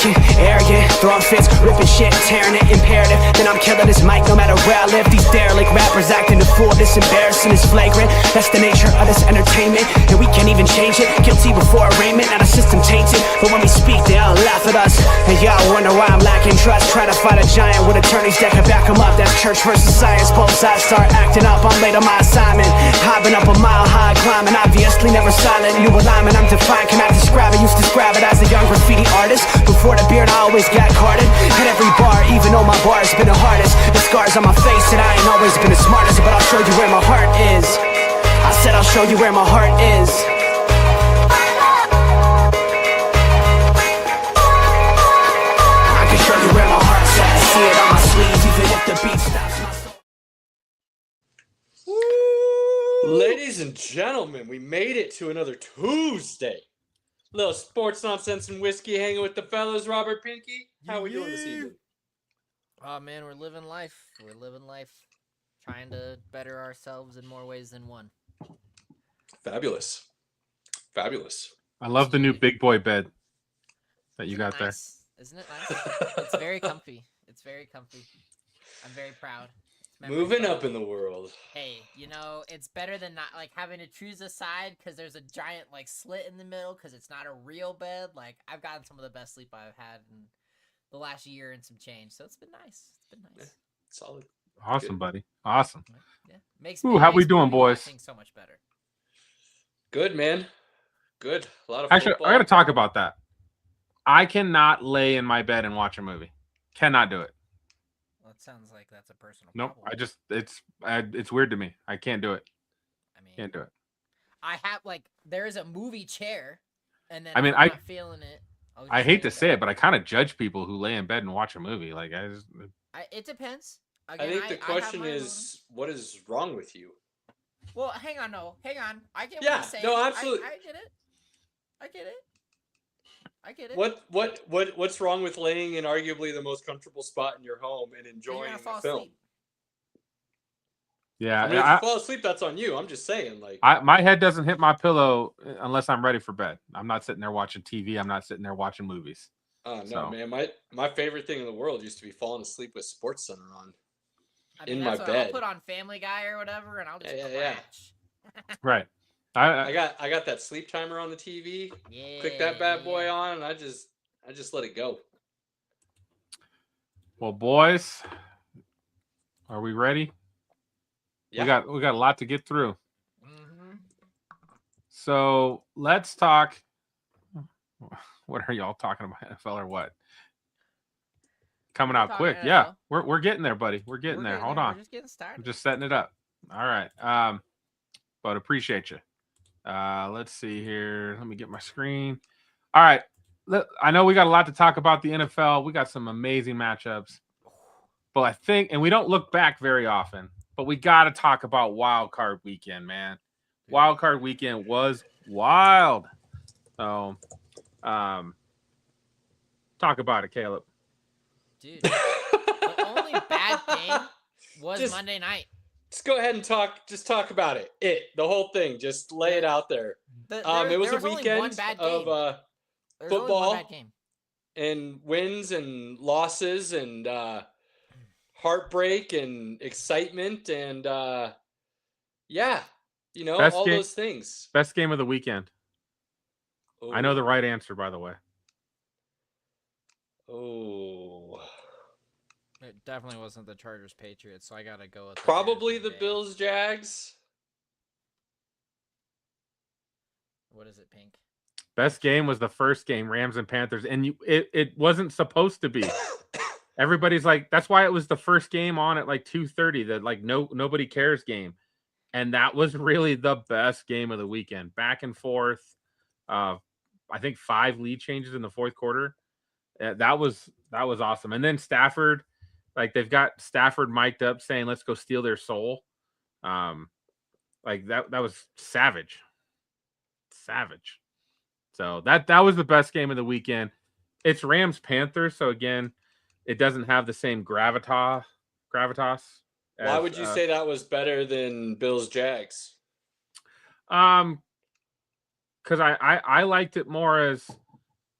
Talking arrogant, throwing fits, ripping shit, tearing it, imperative. Then I'm killing this mic no matter where I live. These derelict rappers acting a fool, this embarrassing is flagrant. That's the nature of this entertainment, and we can't even change it. Guilty before arraignment, now the system tainted. But when we speak, they all laugh at us. And y'all wonder why I'm lacking trust. Try to fight a giant with attorneys that can back them up. That's church versus science, both sides start acting up. I'm late on my assignment, hopping up a mile high, climbing, obviously never silent. New alignment, I'm defiant, cannot describe it. Used to describe it as a young graffiti artist. Before the beard, I always got carded. At every bar, even though my bar has been the hardest. The scars on my face, and I ain't always been the smartest. But I'll show you where my heart is. I said I'll show you where my heart is. I can show you where my heart's at. See it on my sleeve, even if the beat stops my soul. Ladies and gentlemen, we made it to another Tuesday. Little sports nonsense and whiskey hanging with the fellas. Robert Pinky, how we doing this evening? Oh man, we're living life. We're living life, trying to better ourselves in more ways than one. Fabulous. Fabulous. I love the new big boy bed that you got nice? Isn't it nice? It's very comfy. It's very comfy. I'm very proud. Moving up in the world. Hey, you know, it's better than not like having to choose a side because there's a giant like slit in the middle because it's not a real bed. Like I've gotten some of the best sleep I've had in the last year and some change, so it's been nice. It's been nice. Yeah, solid. Awesome, Good. Buddy. Awesome. Yeah, makes. Ooh, how we doing, boys? So much better. Good, man. Good. A lot of Actually, football. I got to talk about that. I cannot lay in my bed and watch a movie. Cannot do it. Well, it sounds like that's a personal Nope. problem. It's weird to me. I can't do it. I mean, Can't do it. I have like there is a movie chair, and then I mean, I'm not feeling it. I hate to say it, but I kind of judge people who lay in bed and watch a movie. Like it depends. Again, I think the question is, what is wrong with you? Well, hang on. I get what Yeah, you're saying. no, absolutely. I get it. I get it. What's wrong with laying in arguably the most comfortable spot in your home and enjoying the film? Asleep. Yeah, I mean, if you fall asleep, that's on you. I'm just saying, like, my head doesn't hit my pillow unless I'm ready for bed. I'm not sitting there watching TV. I'm not sitting there watching movies. Oh no, So. man! My favorite thing in the world used to be falling asleep with Sports Center on. I mean, in my bed. I'll put on Family Guy or whatever, and I'll just crash. Right. I got that sleep timer on the TV. Yeah. Click that bad boy on, and I just let it go. Well, boys, are we ready? Yeah. We got a lot to get through. Mm-hmm. So let's talk. What are y'all talking about, NFL or what? Coming out quick. NFL. Yeah, we're getting there, buddy. We're getting there. Hold on. We're just getting started. I'm just setting it up. All right. But appreciate you. Let's see here. Let me get my screen. All right. I know we got a lot to talk about the NFL. We got some amazing matchups. But I think, and we don't look back very often, but we got to talk about Wild Card Weekend, man. Wild Card Weekend was wild. So, talk about it, Caleb. Dude, the only bad game was Monday night. Just go ahead and talk. Just talk about it. The whole thing. Just lay it out there. It was a weekend of football and wins and losses and heartbreak and excitement and yeah, you know, all those things. Best game of the weekend. Oh. I know the right answer, by the way. Oh. It definitely wasn't the Chargers Patriots, so I gotta go with probably the Bills Jags. What is it, Pink? Best game was the first game, Rams and Panthers, and it wasn't supposed to be. Everybody's like, that's why it was the first game on at like 2:30. That like nobody cares game, and that was really the best game of the weekend. Back and forth, I think 5 lead changes in the fourth quarter. That was awesome. And then Stafford, like they've got Stafford mic'd up saying, "Let's go steal their soul." Like that was savage. So that was the best game of the weekend. It's Rams Panthers, so again, it doesn't have the same gravitas. Why would you say that was better than Bills Jags? Because I liked it more as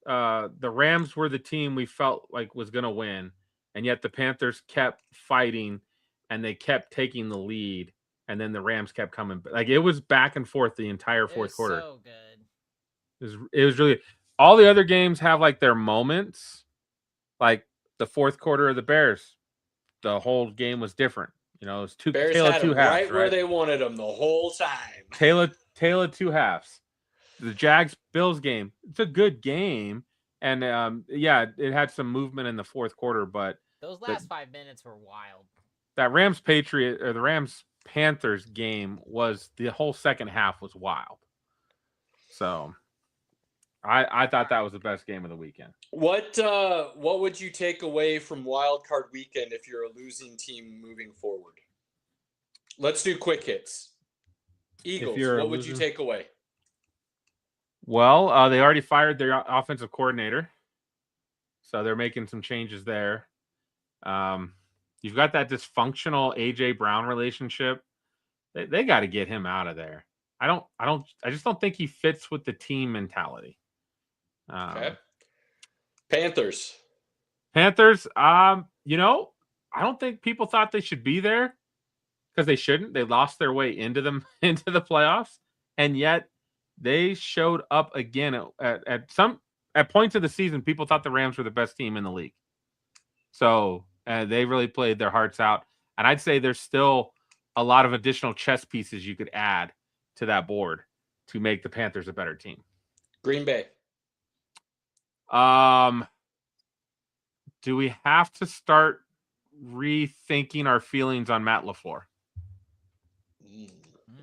the Rams were the team we felt like was going to win, and yet the Panthers kept fighting and they kept taking the lead, and then the Rams kept coming. Like, it was back and forth the entire fourth quarter. So good. It was really, all the other games have like their moments. Like the fourth quarter of the Bears, the whole game was different. You know, it was Bears had them right where they wanted them the whole time. Tale of two halves. The Jags-Bills game, it's a good game. And, it had some movement in the fourth quarter, but those last 5 minutes were wild. That the Rams-Panthers game was, the whole second half was wild. So I thought that was the best game of the weekend. What would you take away from Wild Card Weekend if you're a losing team moving forward? Let's do quick hits. Eagles, what would you take away? Well, they already fired their offensive coordinator, so they're making some changes there. You've got that dysfunctional AJ Brown relationship. They got to get him out of there. I just don't think he fits with the team mentality. Okay. Panthers. I don't think people thought they should be there, because they shouldn't. They lost their way into the playoffs, and yet they showed up again at points of the season. People thought the Rams were the best team in the league. So they really played their hearts out. And I'd say there's still a lot of additional chess pieces you could add to that board to make the Panthers a better team. Green Bay. Do we have to start rethinking our feelings on Matt LaFleur?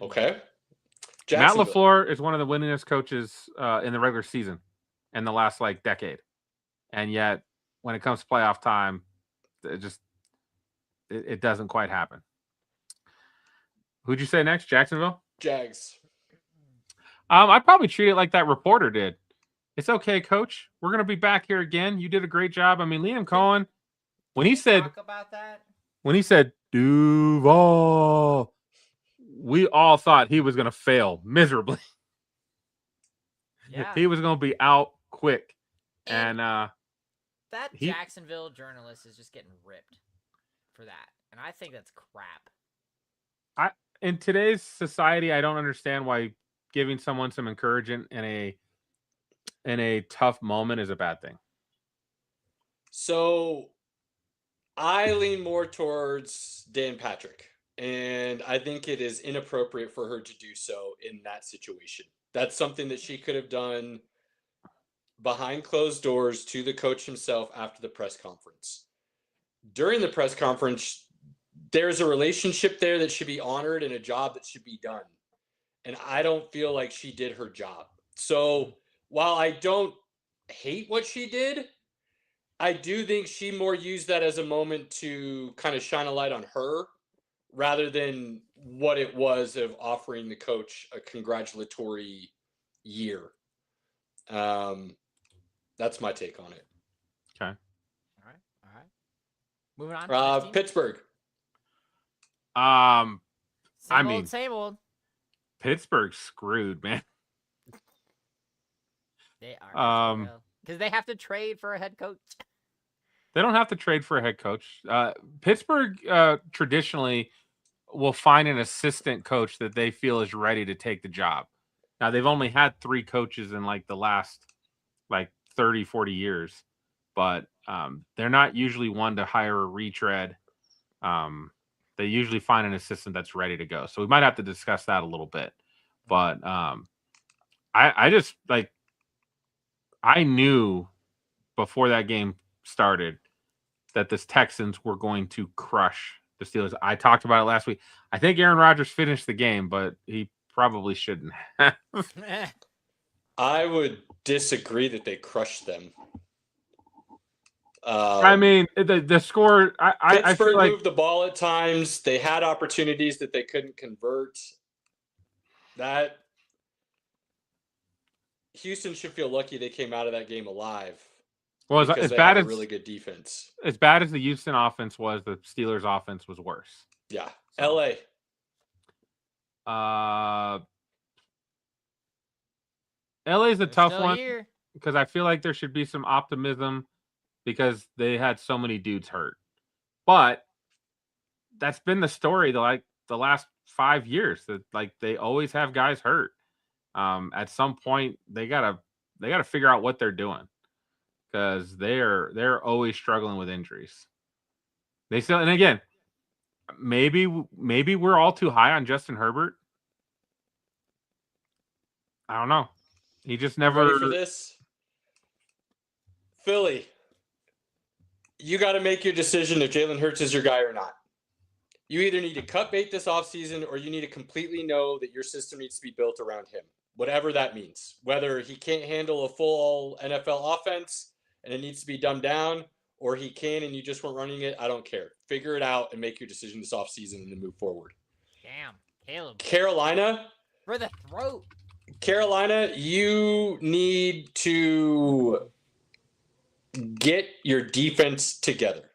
Okay. Matt LaFleur is one of the winningest coaches in the regular season in the last decade. And yet when it comes to playoff time, it doesn't quite happen. Who'd you say next? Jacksonville? Jags. I'd probably treat it like that reporter did. It's okay, coach. We're going to be back here again. You did a great job. I mean, Liam Cohen, when he said Duval, we all thought he was going to fail miserably. Yeah. He was going to be out quick. And Jacksonville journalist is just getting ripped for that. And I think that's crap. In today's society, I don't understand why giving someone some encouragement in a tough moment is a bad thing. So I lean more towards Dan Patrick, and I think it is inappropriate for her to do so in that situation. That's something that she could have done behind closed doors to the coach himself after the press conference. During the press conference, there's a relationship there that should be honored and a job that should be done. And I don't feel like she did her job. So while I don't hate what she did, I do think she more used that as a moment to kind of shine a light on her rather than what it was of offering the coach a congratulatory year. That's my take on it. Okay. All right. Moving on. Pittsburgh. Same old. Pittsburgh's screwed, man. They are. Because they have to trade for a head coach. They don't have to trade for a head coach. Pittsburgh traditionally will find an assistant coach that they feel is ready to take the job. Now, they've only had 3 coaches in the last 30, 40 years, but they're not usually one to hire a retread. They usually find an assistant that's ready to go. So we might have to discuss that a little bit. But I just I knew before that game started that the Texans were going to crush the Steelers. I talked about it last week. I think Aaron Rodgers finished the game, but he probably shouldn't have. I would disagree that they crushed them. I mean, the score. I feel like moved the ball at times. They had opportunities that they couldn't convert. That Houston should feel lucky they came out of that game alive. Well, as bad as really good defense. As bad as the Houston offense was, the Steelers offense was worse. Yeah. So. LA. LA's a tough one. Here. because I feel like there should be some optimism because they had so many dudes hurt. But that's been the story the last 5 years, that like they always have guys hurt. At some point they gotta figure out what they're doing, because they're always struggling with injuries. They still, and again, maybe we're all too high on Justin Herbert. I don't know. He just never. Ready for this? Philly, you got to make your decision if Jalen Hurts is your guy or not. You either need to cut bait this offseason, or you need to completely know that your system needs to be built around him, whatever that means. Whether he can't handle a full NFL offense and it needs to be dumbed down, or he can and you just weren't running it, I don't care. Figure it out and make your decision this offseason and then move forward. Damn, Caleb. Carolina. For the throat. Carolina, you need to get your defense together,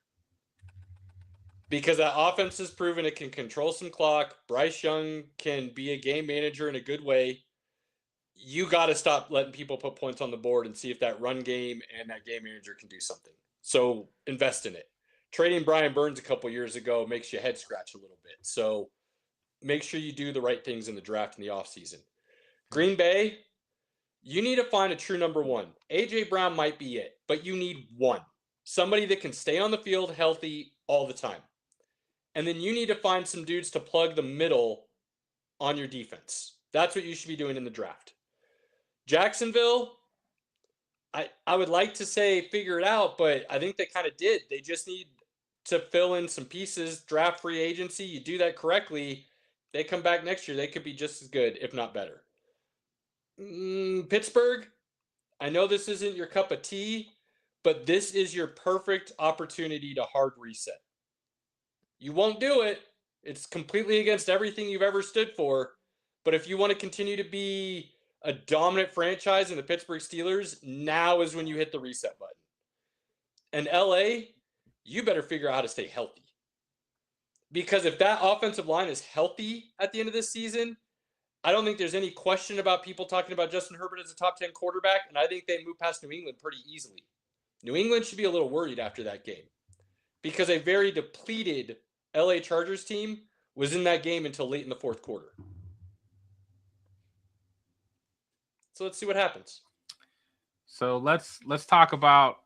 because that offense has proven it can control some clock. Bryce Young can be a game manager in a good way. You got to stop letting people put points on the board and see if that run game and that game manager can do something. So invest in it. Trading Brian Burns a couple years ago makes your head scratch a little bit. So make sure you do the right things in the draft in the offseason. Green Bay, you need to find a true number one. A.J. Brown might be it, but you need one. Somebody that can stay on the field healthy all the time. And then you need to find some dudes to plug the middle on your defense. That's what you should be doing in the draft. Jacksonville, I would like to say figure it out, but I think they kind of did. They just need to fill in some pieces, draft free agency. You do that correctly, they come back next year, they could be just as good, if not better. Pittsburgh, I know this isn't your cup of tea, but this is your perfect opportunity to hard reset. You won't do it. It's completely against everything you've ever stood for. But if you want to continue to be a dominant franchise in the Pittsburgh Steelers, now is when you hit the reset button. And LA, you better figure out how to stay healthy. Because if that offensive line is healthy at the end of this season, I don't think there's any question about people talking about Justin Herbert as a top 10 quarterback, and I think they move past New England pretty easily. New England should be a little worried after that game, because a very depleted LA Chargers team was in that game until late in the fourth quarter. So let's see what happens. So let's talk about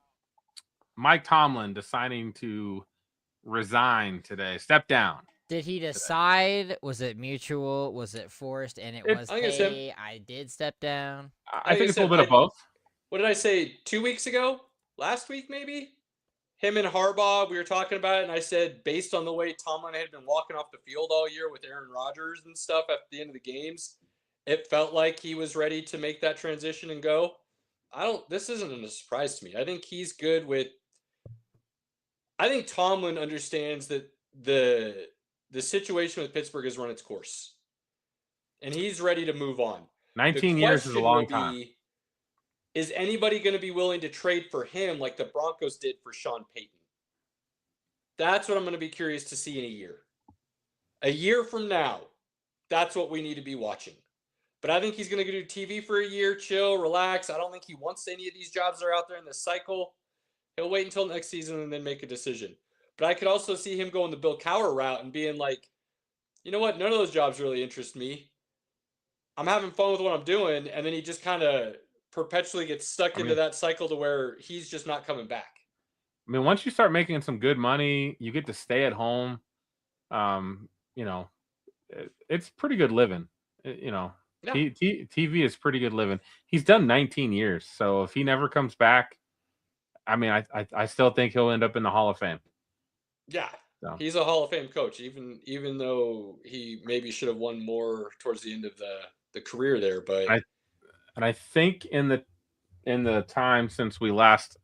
Mike Tomlin deciding to resign today, step down. Did he decide? Was it mutual? Was it forced? And hey, I did step down. I think it's a little bit of both. What did I say 2 weeks ago? Last week, maybe? Him and Harbaugh, we were talking about it, and I said, based on the way Tomlin had been walking off the field all year with Aaron Rodgers and stuff at the end of the games, it felt like he was ready to make that transition and go. This isn't a surprise to me. I think he's good with, I think Tomlin understands that the situation with Pittsburgh has run its course, and he's ready to move on. 19 years is a long time. Is anybody going to be willing to trade for him like the Broncos did for Sean Payton? That's what I'm going to be curious to see in a year. A year from now, that's what we need to be watching. But I think he's going to do TV for a year, chill, relax. I don't think he wants any of these jobs that are out there in this cycle. He'll wait until next season and then make a decision. But I could also see him going the Bill Cowher route and being like, you know what? None of those jobs really interest me. I'm having fun with what I'm doing. And then he just kind of perpetually gets stuck into that cycle to where he's just not coming back. I mean, once you start making some good money, you get to stay at home. It's pretty good living. Yeah. TV is pretty good living. He's done 19 years. So if he never comes back, I mean, I still think he'll end up in the Hall of Fame. Yeah, so. He's a Hall of Fame coach, even though he maybe should have won more towards the end of the career there. But I think in the time since we last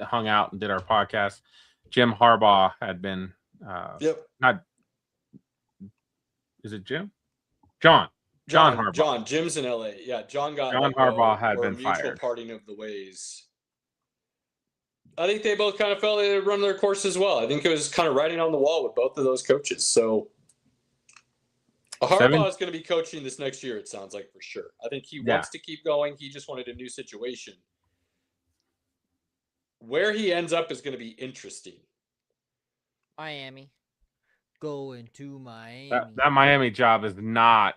hung out and did our podcast, Jim Harbaugh had been not. Is it Jim? John Harbaugh. John. Jim's in LA. Yeah, John Harbaugh had been mutual fired. Parting of the ways. I think they both kind of felt they run their course as well. I think it was kind of writing on the wall with both of those coaches. So Harbaugh is going to be coaching this next year, it sounds like, for sure. I think he wants to keep going. He just wanted a new situation. Where he ends up is going to be interesting. Miami. Going to Miami. That Miami job is not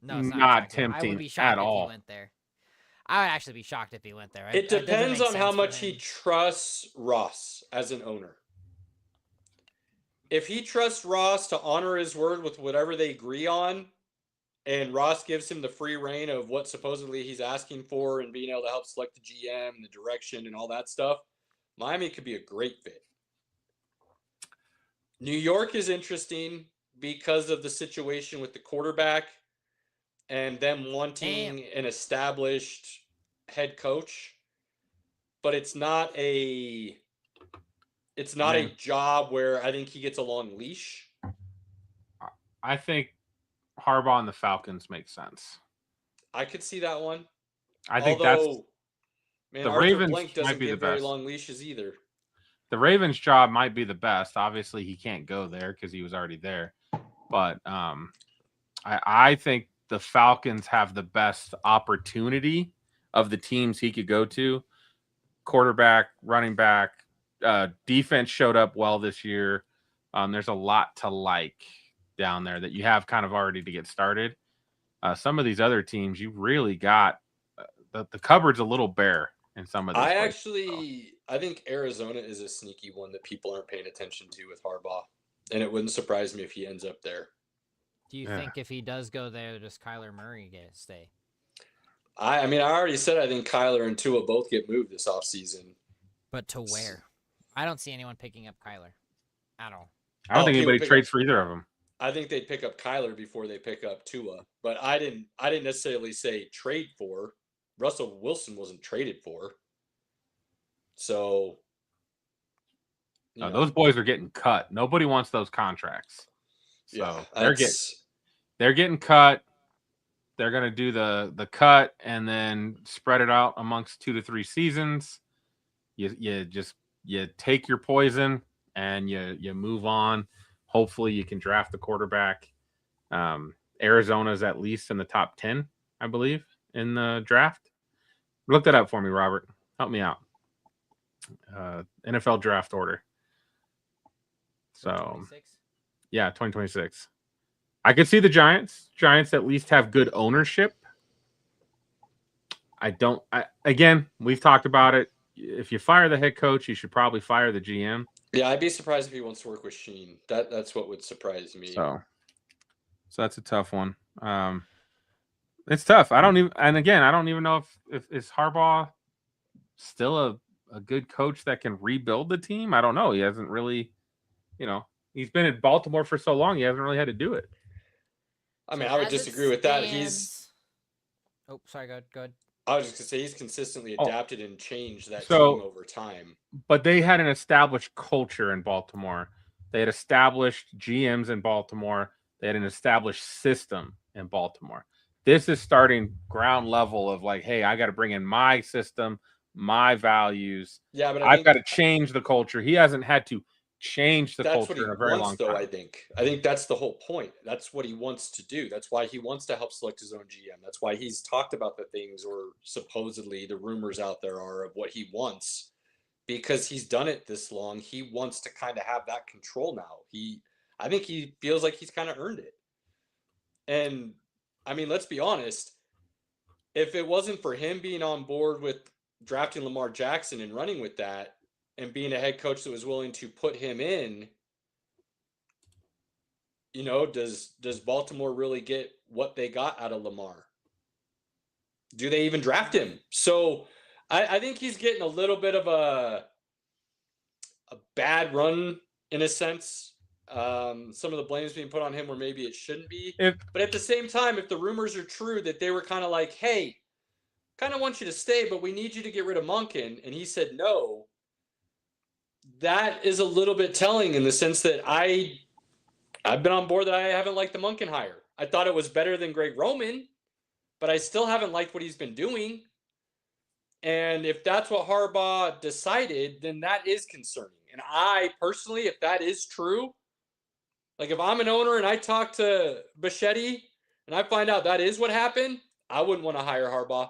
not tempting I would be shocked at if all. he went there. I would actually be shocked if he went there. It depends on how much he trusts Ross as an owner. If he trusts Ross to honor his word with whatever they agree on, and Ross gives him the free reign of what supposedly he's asking for and being able to help select the GM and the direction and all that stuff, Miami could be a great fit. New York is interesting because of the situation with the quarterback and them wanting an established head coach, but it's not a job where I think he gets a long leash. I think Harbaugh and the Falcons make sense. I could see that one. I think that's the Arthur Ravens Blank doesn't get very long leashes either. The Ravens job might be the best. Obviously, he can't go there because he was already there. But I think the Falcons have the best opportunity of the teams he could go to. Quarterback, running back, defense showed up well this year. There's a lot to like down there that you have kind of already to get started. Some of these other teams, you really got the cupboard's a little bare in some of these places. I think Arizona is a sneaky one that people aren't paying attention to with Harbaugh, and it wouldn't surprise me if he ends up there. Do you think if he does go there, does Kyler Murray stay? I already said I think Kyler and Tua both get moved this offseason. But to where? I don't see anyone picking up Kyler at all. I don't think anybody trades for either of them. I think they'd pick up Kyler before they pick up Tua, but I didn't necessarily say trade for. Russell Wilson wasn't traded for. So those boys are getting cut. Nobody wants those contracts. So they're getting cut. They're going to do the cut and then spread it out amongst 2 to 3 seasons. You take your poison and you move on. Hopefully you can draft the quarterback. Arizona's at least in the top 10, I believe, in the draft. Look that up for me, Robert. Help me out. NFL draft order. So 2026? Yeah, 2026. I could see the Giants. Giants at least have good ownership. Again, we've talked about it. If you fire the head coach, you should probably fire the GM. Yeah, I'd be surprised if he wants to work with Sheen. That's what would surprise me. So that's a tough one. It's tough. I don't even know if is Harbaugh still a good coach that can rebuild the team. I don't know. He hasn't really, he's been in Baltimore for so long. He hasn't really had to do it. I would disagree with that. Oh, sorry. Go ahead. I was just going to say he's consistently adapted and changed that team over time. But they had an established culture in Baltimore. They had established GMs in Baltimore. They had an established system in Baltimore. This is starting ground level of like, hey, I got to bring in my system, my values. Yeah, but I've got to change the culture. He hasn't had to change the culture in a very long time. I think that's the whole point. That's what he wants to do. That's why he wants to help select his own GM. That's why he's talked about the things, or supposedly the rumors out there are, of what he wants, because he's done it this long. He wants to kind of have that control now. I think he feels like he's kind of earned it. And let's be honest, if it wasn't for him being on board with drafting Lamar Jackson and running with that, and being a head coach that was willing to put him in, does Baltimore really get what they got out of Lamar? Do they even draft him? So I think he's getting a little bit of a bad run in a sense. Some of the blame is being put on him where maybe it shouldn't be. But at the same time, if the rumors are true that they were kind of like, hey, kind of want you to stay, but we need you to get rid of Monken, and he said no, that is a little bit telling, in the sense that I've been on board that I haven't liked the Monken hire. I thought it was better than Greg Roman, but I still haven't liked what he's been doing. And if that's what Harbaugh decided, then that is concerning. And I personally, if that is true, like if I'm an owner and I talk to Bichetti and I find out that is what happened, I wouldn't want to hire Harbaugh.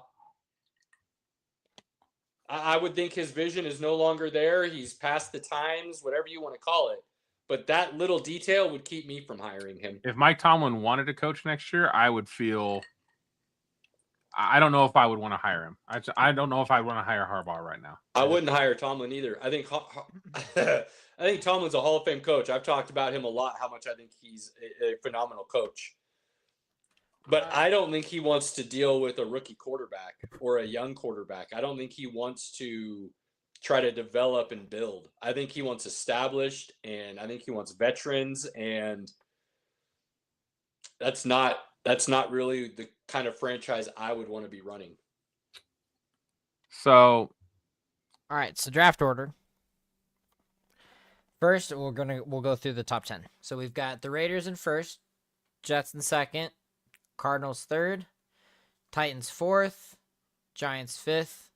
I would think his vision is no longer there. He's past the times, whatever you want to call it. But that little detail would keep me from hiring him. If Mike Tomlin wanted to coach next year, I would feel. I don't know if I would want to hire him. I don't know if I want to hire Harbaugh right now. I wouldn't hire Tomlin either. I think I think Tomlin's a Hall of Fame coach. I've talked about him a lot, how much I think he's a phenomenal coach. But I don't think he wants to deal with a rookie quarterback or a young quarterback. I don't think he wants to try to develop and build. I think he wants established, and I think he wants veterans, and that's not really the kind of franchise I would want to be running. So, all right. So draft order. First, we'll go through the top 10. So we've got the Raiders in first, Jets in second, Cardinals third, Titans fourth, Giants fifth,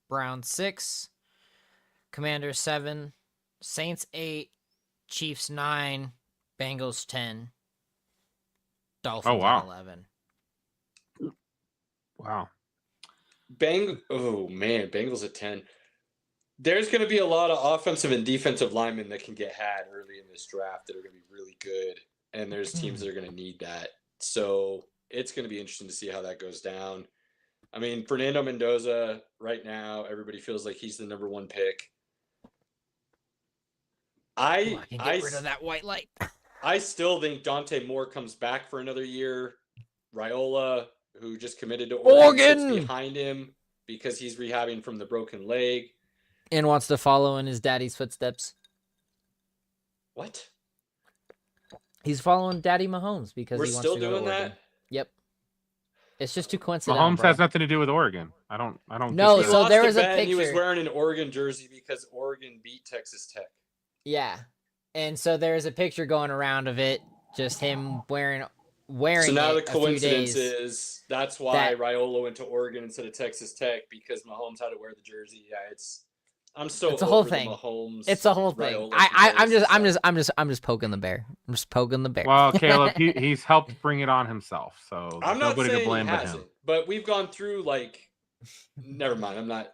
Browns 6, Commanders 7, Saints 8, Chiefs 9, Bengals 10, Dolphins 11. Wow. Oh man, Bengals at 10. There's going to be a lot of offensive and defensive linemen that can get had early in this draft that are going to be really good, and there's teams that are going to need that. So it's going to be interesting to see how that goes down. I mean, Fernando Mendoza right now, everybody feels like he's the number 1 pick. I can get rid of that white light. I still think Dante Moore comes back for another year. Raiola, who just committed to Oregon, sits behind him because he's rehabbing from the broken leg. And wants to follow in his daddy's footsteps. What? He's following Daddy Mahomes because We're he wants still to go doing to Oregon. that? Yep. It's just too coincidental. Mahomes has nothing to do with Oregon. I don't. No, He so lost there to was a Ben. picture. He was wearing an Oregon jersey because Oregon beat Texas Tech. Yeah. And so there's a picture going around of it, just him wearing So now it the a few coincidence days. is that's why Raiola went to Oregon instead of Texas Tech, because Mahomes had to wear the jersey. Yeah, it's a whole thing. Mahomes, it's a whole thing. Raiola I'm just poking the bear. I'm just poking the bear. Well, Caleb, he's helped bring it on himself, so I'm not nobody saying to blame he but hasn't, him. but we've gone through like. Never mind. I'm not.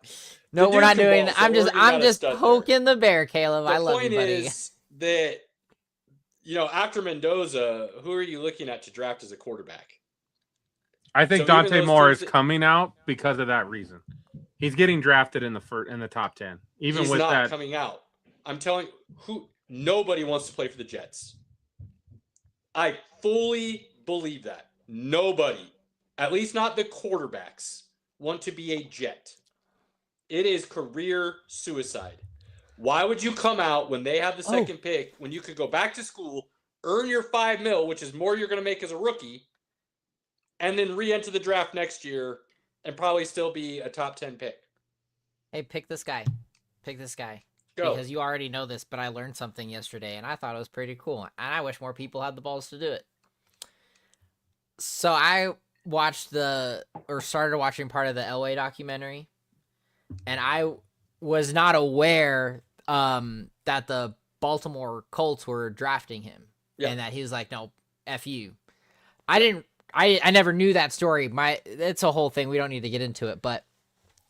No, we're not doing. Ball, so I'm just poking the bear, Caleb. I love you, buddy. The point is that, after Mendoza, who are you looking at to draft as a quarterback? I think Dante Moore is coming out because of that reason. He's getting drafted in the top 10. Even he's with not that coming out. I'm telling you, nobody wants to play for the Jets. I fully believe that. Nobody, at least not the quarterbacks, want to be a Jet. It is career suicide. Why would you come out when they have the second pick, when you could go back to school, earn your $5 million, which is more you're going to make as a rookie, and then re-enter the draft next year and probably still be a top 10 pick? Hey, pick this guy. Pick this guy. Go. Because you already know this, but I learned something yesterday, and I thought it was pretty cool. And I wish more people had the balls to do it. So I started watching part of the Elway documentary, and I was not aware that the Baltimore Colts were drafting him, and that he was like, "No, F you." I never knew that story. It's a whole thing. We don't need to get into it, but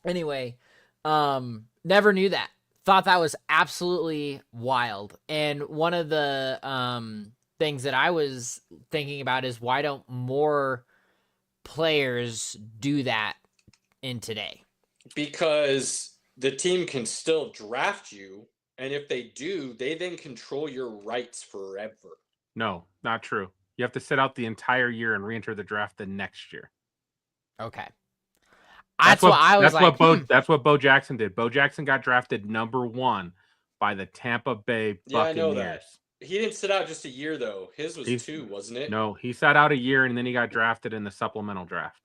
anyway, never knew that. Thought that was absolutely wild. And one of the things that I was thinking about is, why don't more players do that in today? Because the team can still draft you, and if they do, they then control your rights forever. No, not true. You have to sit out the entire year and re-enter the draft the next year. Okay. That's what Bo Jackson did. Bo Jackson got drafted number 1 by the Tampa Bay Buccaneers. Yeah, I know that. He didn't sit out just a year, though. His was 2, wasn't it? No, he sat out a year, and then he got drafted in the supplemental draft.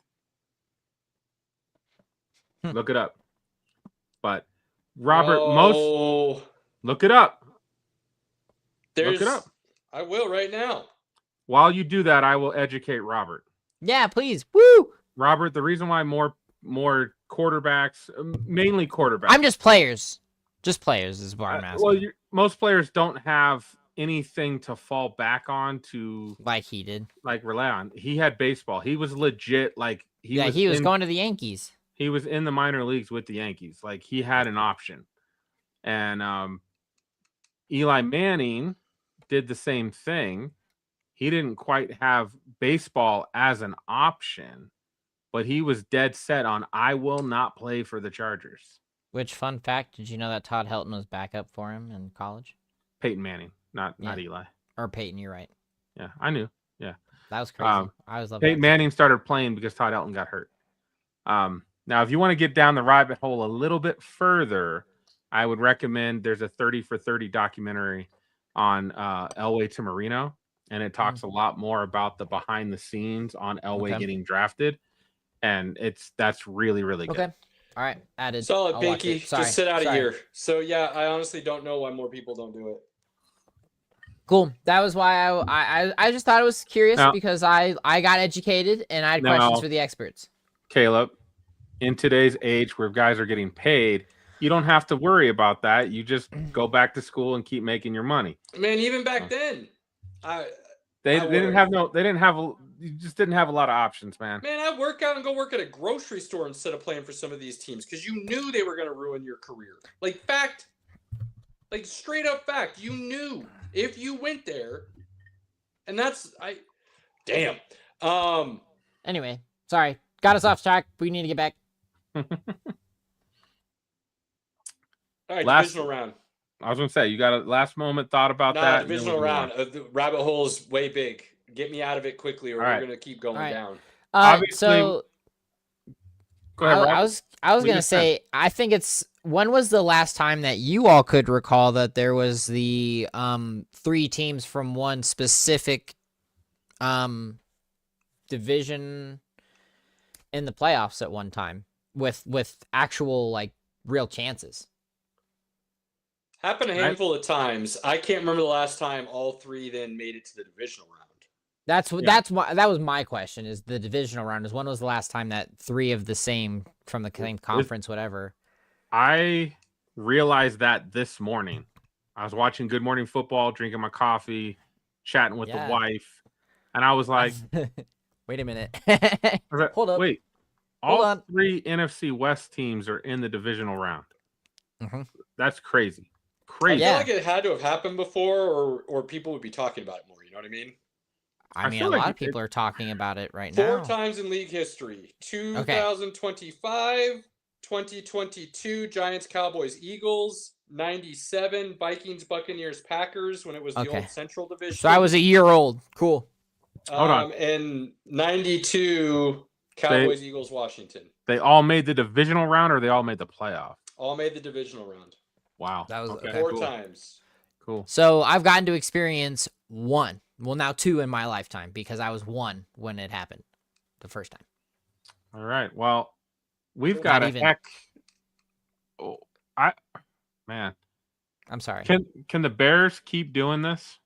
Look it up. But Robert, look it up. Look it up. I will right now. While you do that, I will educate Robert. Yeah, please. Woo! Robert, the reason why more quarterbacks, mainly quarterbacks. I'm just players. Just players is what I'm asking. Well, most players don't have anything to fall back on to, like he did, like rely on. He had baseball. He was legit. Like he was going to the Yankees. He was in the minor leagues with the Yankees. Like, he had an option. And Eli Manning did the same thing. He didn't quite have baseball as an option, but he was dead set on, I will not play for the Chargers. Which, fun fact, did you know that Todd Helton was backup for him in college? Peyton Manning, not Eli. Or Peyton, you're right. Yeah, I knew. Yeah. That was crazy. I always loved Peyton that. Manning started playing because Todd Helton got hurt. Now, if you want to get down the rabbit hole a little bit further, I would recommend there's a 30 for 30 documentary on Elway to Marino, and it talks a lot more about the behind the scenes on Elway getting drafted, and that's really, really good. Okay. All right, added. Solid, Pinky. Just sit out of here. So, yeah, I honestly don't know why more people don't do it. Cool. That was why I just thought it was curious because I got educated and I had questions for the experts. Caleb, in today's age where guys are getting paid, you don't have to worry about that. You just go back to school and keep making your money. Man, even back then, you just didn't have a lot of options, man. Man, I'd work out and go work at a grocery store instead of playing for some of these teams because you knew they were going to ruin your career. Like straight up fact, you knew if you went there, and damn. Anyway, sorry, got us off track. We need to get back. All right, divisional round. I was going to say, you got a last moment thought about that? Divisional round. The rabbit hole is way big. Get me out of it quickly, or we're going to keep going down. So, go ahead, Rob. I was going to say, I think when was the last time that you all could recall that there was the 3 teams from one specific division in the playoffs at one time with actual, like, real chances? Happened a handful of times. I can't remember the last time all 3 then made it to the divisional round. That was my question, is the divisional round. Is when was the last time that 3 of the same from the same conference, whatever? I realized that this morning. I was watching Good Morning Football, drinking my coffee, chatting with the wife, and I was like, wait a minute. Hold up. Wait. All 3 NFC West teams are in the divisional round. Mm-hmm. That's crazy. Crazy. I feel like it had to have happened before, or people would be talking about it more. You know what I mean? I mean, a lot of people are talking about it right now. 4 times in league history. 2025, 2022, Giants, Cowboys, Eagles. 97, Vikings, Buccaneers, Packers, when it was the old Central Division. So I was a year old. Cool. Hold on. And 92, Cowboys, Eagles, Washington. They all made the divisional round, or they all made the playoff? All made the divisional round. Wow. That was 4 times. Cool. So I've gotten to experience 1. Well, now 2 in my lifetime because I was 1 when it happened the first time. All right. Well, we've got I'm sorry. Can the Bears keep doing this?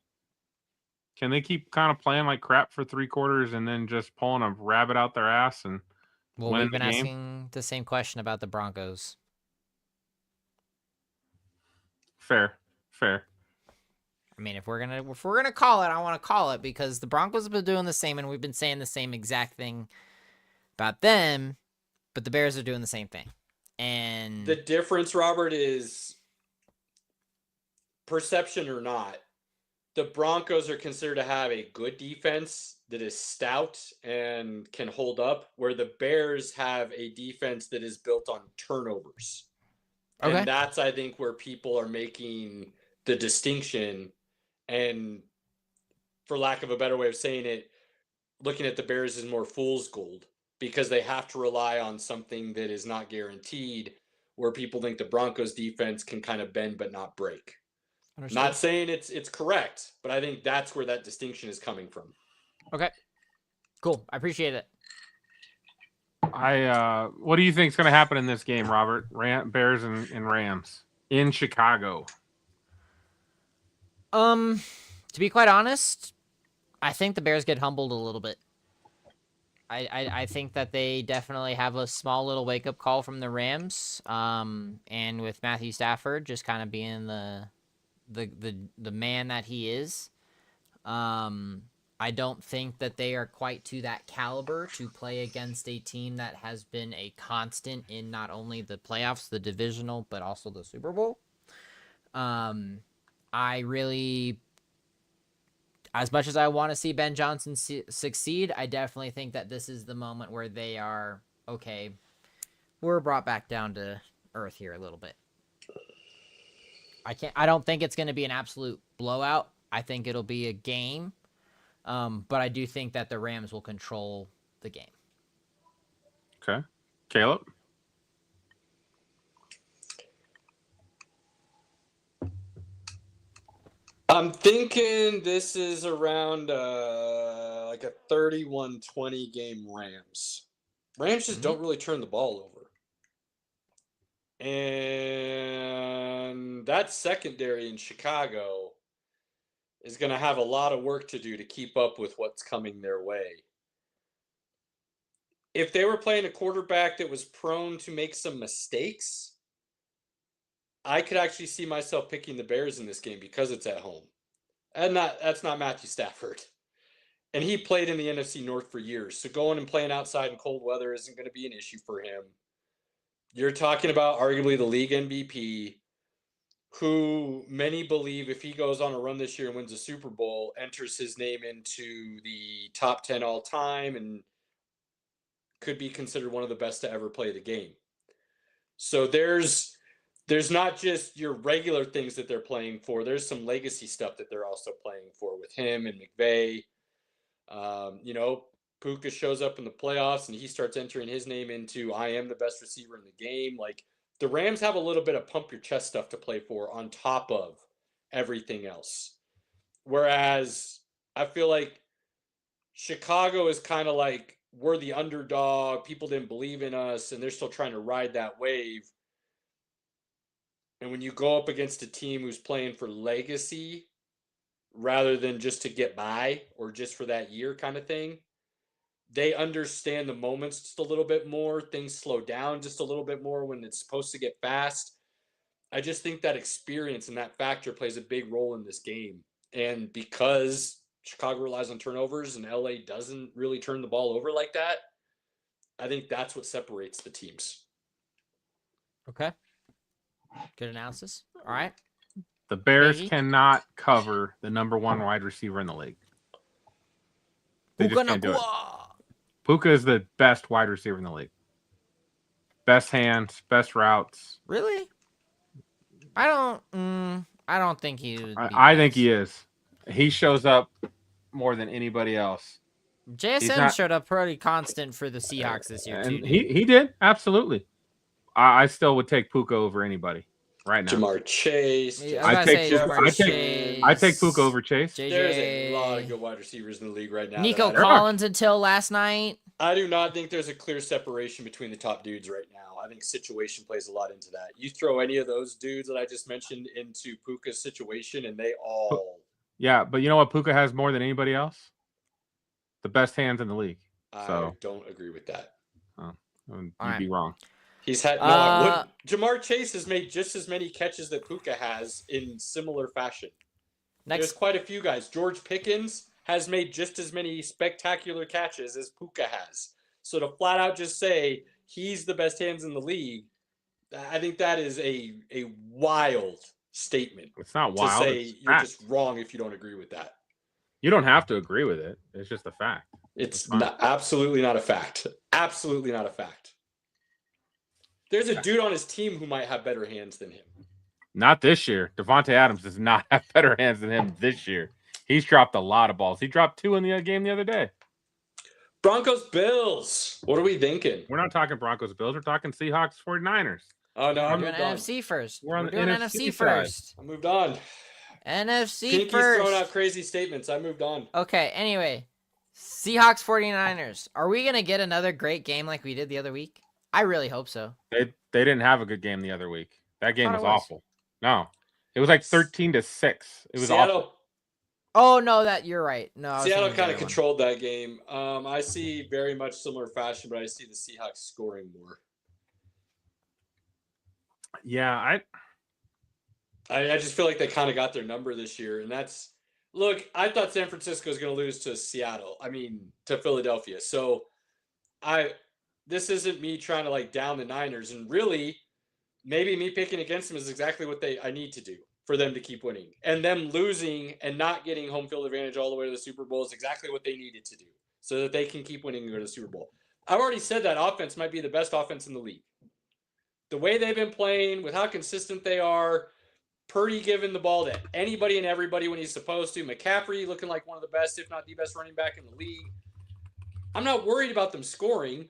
Can they keep kind of playing like crap for 3 quarters and then just pulling a rabbit out their ass and Well, we've been asking the same question about the Broncos. Fair. I mean, if we're gonna call it, I want to call it because the Broncos have been doing the same, and we've been saying the same exact thing about them, but the Bears are doing the same thing. And the difference, Robert, is perception or not. The Broncos are considered to have a good defense that is stout and can hold up, where the Bears have a defense that is built on turnovers. Okay. And that's, I think, where people are making the distinction. And for lack of a better way of saying it, looking at the Bears is more fool's gold because they have to rely on something that is not guaranteed, where people think the Broncos defense can kind of bend but not break. Understood. Not saying it's correct, but I think that's where that distinction is coming from. Okay. Cool. I appreciate it. What do you think is going to happen in this game, Robert? Bears and Rams in Chicago. To be quite honest, I think the Bears get humbled a little bit. I think that they definitely have a small little wake up call from the Rams. And with Matthew Stafford just kind of being the man that he is, I don't think that they are quite to that caliber to play against a team that has been a constant in not only the playoffs, the divisional, but also the Super Bowl. I really, as much as I want to see Ben Johnson succeed, I definitely think that this is the moment where they are, okay, we're brought back down to earth here a little bit. I don't think it's going to be an absolute blowout. I think it'll be a game. But I do think that the Rams will control the game. Okay. Caleb? I'm thinking this is around like a 31-20 game Rams. Rams just don't really turn the ball over. And that secondary in Chicago is going to have a lot of work to do to keep up with what's coming their way. If they were playing a quarterback that was prone to make some mistakes, I could actually see myself picking the Bears in this game because it's at home. And that's not Matthew Stafford. And he played in the NFC North for years. So going and playing outside in cold weather isn't going to be an issue for him. You're talking about arguably the league MVP, who many believe if he goes on a run this year and wins a Super Bowl, enters his name into the top 10 all time and could be considered one of the best to ever play the game. So there's not just your regular things that they're playing for. There's some legacy stuff that they're also playing for with him and McVay. Puka shows up in the playoffs and he starts entering his name into I am the best receiver in the game. Like, the Rams have a little bit of pump your chest stuff to play for on top of everything else. Whereas I feel like Chicago is kind of like, we're the underdog. People didn't believe in us, and they're still trying to ride that wave. And when you go up against a team who's playing for legacy rather than just to get by or just for that year kind of thing, they understand the moments just a little bit more. Things slow down just a little bit more when it's supposed to get fast. I just think that experience and that factor plays a big role in this game. And because Chicago relies on turnovers and LA doesn't really turn the ball over like that, I think that's what separates the teams. Okay. Good analysis. All right. The Bears Maggie? cannot cover the number one wide receiver in the league. They just can't do it. Puka is the best wide receiver in the league. Best hands, best routes. Really? I don't think he would be I think he is. He shows up more than anybody else. JSN showed up pretty constant for the Seahawks this year, too. He did, absolutely. I still would take Puka over anybody right now. Jamar Chase. I take Puka over Chase. There's a lot of good wide receivers in the league right now. Nico Collins until last night. I do not think there's a clear separation between the top dudes right now. I think situation plays a lot into that. You throw any of those dudes that I just mentioned into Puka's situation, and they all... Yeah, but you know what Puka has more than anybody else? The best hands in the league. I don't agree with that. Oh, you'd be wrong. He's had Jamar Chase has made just as many catches that Puka has in similar fashion. There's quite a few guys. George Pickens has made just as many spectacular catches as Puka has. So to flat out just say he's the best hands in the league, I think that is a wild statement. It's not wild. To say you're just wrong if you don't agree with that. You don't have to agree with it. It's just a fact. It's absolutely not a fact. Absolutely not a fact. There's a dude on his team who might have better hands than him. Not this year. Devontae Adams does not have better hands than him this year. He's dropped a lot of balls. He dropped 2 in the game the other day. Broncos Bills. What are we thinking? We're not talking Broncos Bills. We're talking Seahawks 49ers. Oh, no. We're doing NFC first. We're doing NFC first. I moved on. NFC Pinky's first. throwing out crazy statements. I moved on. Okay, anyway. Seahawks 49ers. Are we going to get another great game like we did the other week? I really hope so. They didn't have a good game the other week. That game was awful. No. It was like 13-6. It was awful. Oh, no, you're right. No, Seattle kind of controlled that game. I see very much similar fashion, but I see the Seahawks scoring more. Yeah, I just feel like they kind of got their number this year, and that's Look, I thought San Francisco was going to lose to to Philadelphia. So this isn't me trying to like down the Niners, and really, maybe me picking against them is exactly what I need to do for them to keep winning. And them losing and not getting home field advantage all the way to the Super Bowl is exactly what they needed to do so that they can keep winning and go to the Super Bowl. I've already said that offense might be the best offense in the league. The way they've been playing, with how consistent they are, Purdy giving the ball to anybody and everybody when he's supposed to, McCaffrey looking like one of the best, if not the best running back in the league. I'm not worried about them scoring.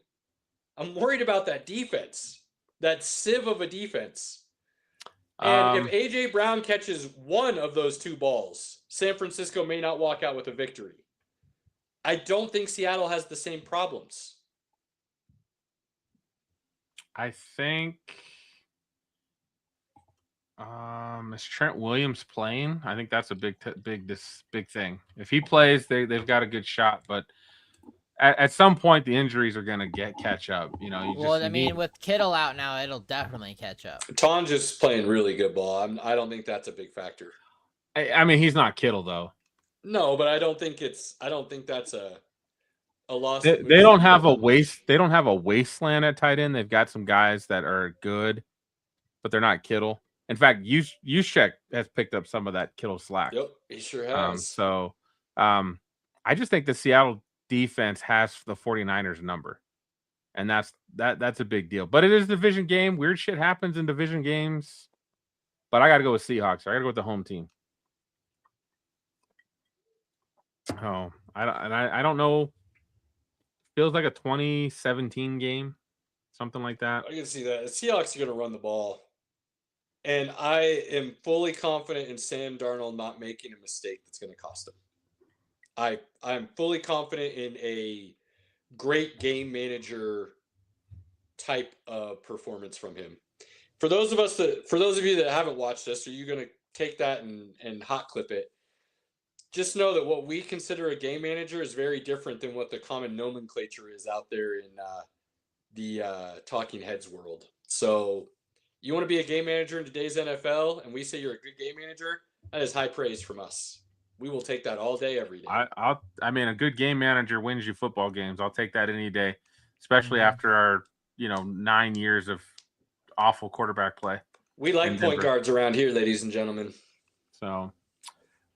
I'm worried about that defense, that sieve of a defense. And if A.J. Brown catches one of those two balls, San Francisco may not walk out with a victory. I don't think Seattle has the same problems. I think is Trent Williams playing? I think that's a big thing. If he plays, they've got a good shot, but at some point the injuries are going to catch up. With Kittle out now, it'll definitely catch up. Tonja's playing really good ball. I don't think that's a big factor. I mean, he's not Kittle though. No, but I don't think that's a loss. They don't have a wasteland at tight end. They've got some guys that are good, but they're not Kittle. In fact, Juszczyk has picked up some of that Kittle slack. Yep, he sure has. I just think the Seattle defense has the 49ers number, and that's a big deal. But it is a division game. Weird shit happens in division games. But I got to go with Seahawks. I got to go with the home team. Oh, I don't know. Feels like a 2017 game, something like that. I can see that. The Seahawks are going to run the ball. And I am fully confident in Sam Darnold not making a mistake that's going to cost him. I'm fully confident in a great game manager type of performance from him. For those of you that haven't watched this, are you going to take that and hot clip it? Just know that what we consider a game manager is very different than what the common nomenclature is out there in the talking heads world. So you want to be a game manager in today's NFL, and we say you're a good game manager, that is high praise from us. We will take that all day, every day. I mean, a good game manager wins you football games. I'll take that any day, especially after our 9 years of awful quarterback play. We like point guards around here, ladies and gentlemen. So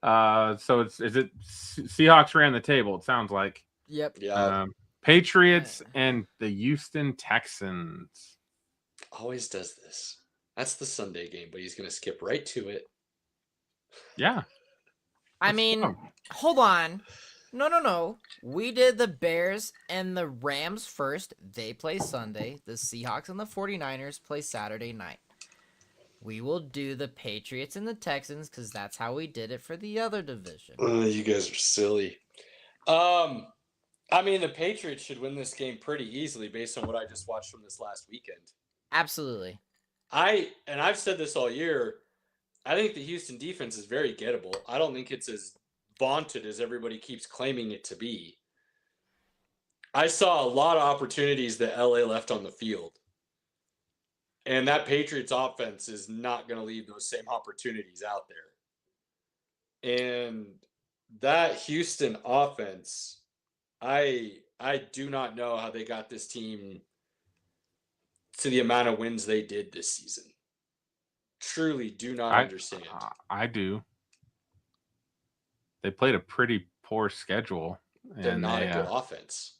is it Seahawks ran the table? It sounds like. Yep. Yeah. Patriots and the Houston Texans. Always does this. That's the Sunday game, but he's going to skip right to it. Yeah. I mean, hold on. No. We did the Bears and the Rams first. They play Sunday. The Seahawks and the 49ers play Saturday night. We will do the Patriots and the Texans because that's how we did it for the other division. You guys are silly. I mean, the Patriots should win this game pretty easily based on what I just watched from this last weekend. Absolutely. I've said this all year. I think the Houston defense is very gettable. I don't think it's as vaunted as everybody keeps claiming it to be. I saw a lot of opportunities that LA left on the field. And that Patriots offense is not going to leave those same opportunities out there. And that Houston offense, I do not know how they got this team to the amount of wins they did this season. Truly do not understand. I do. They played a pretty poor schedule. They're not a good offense.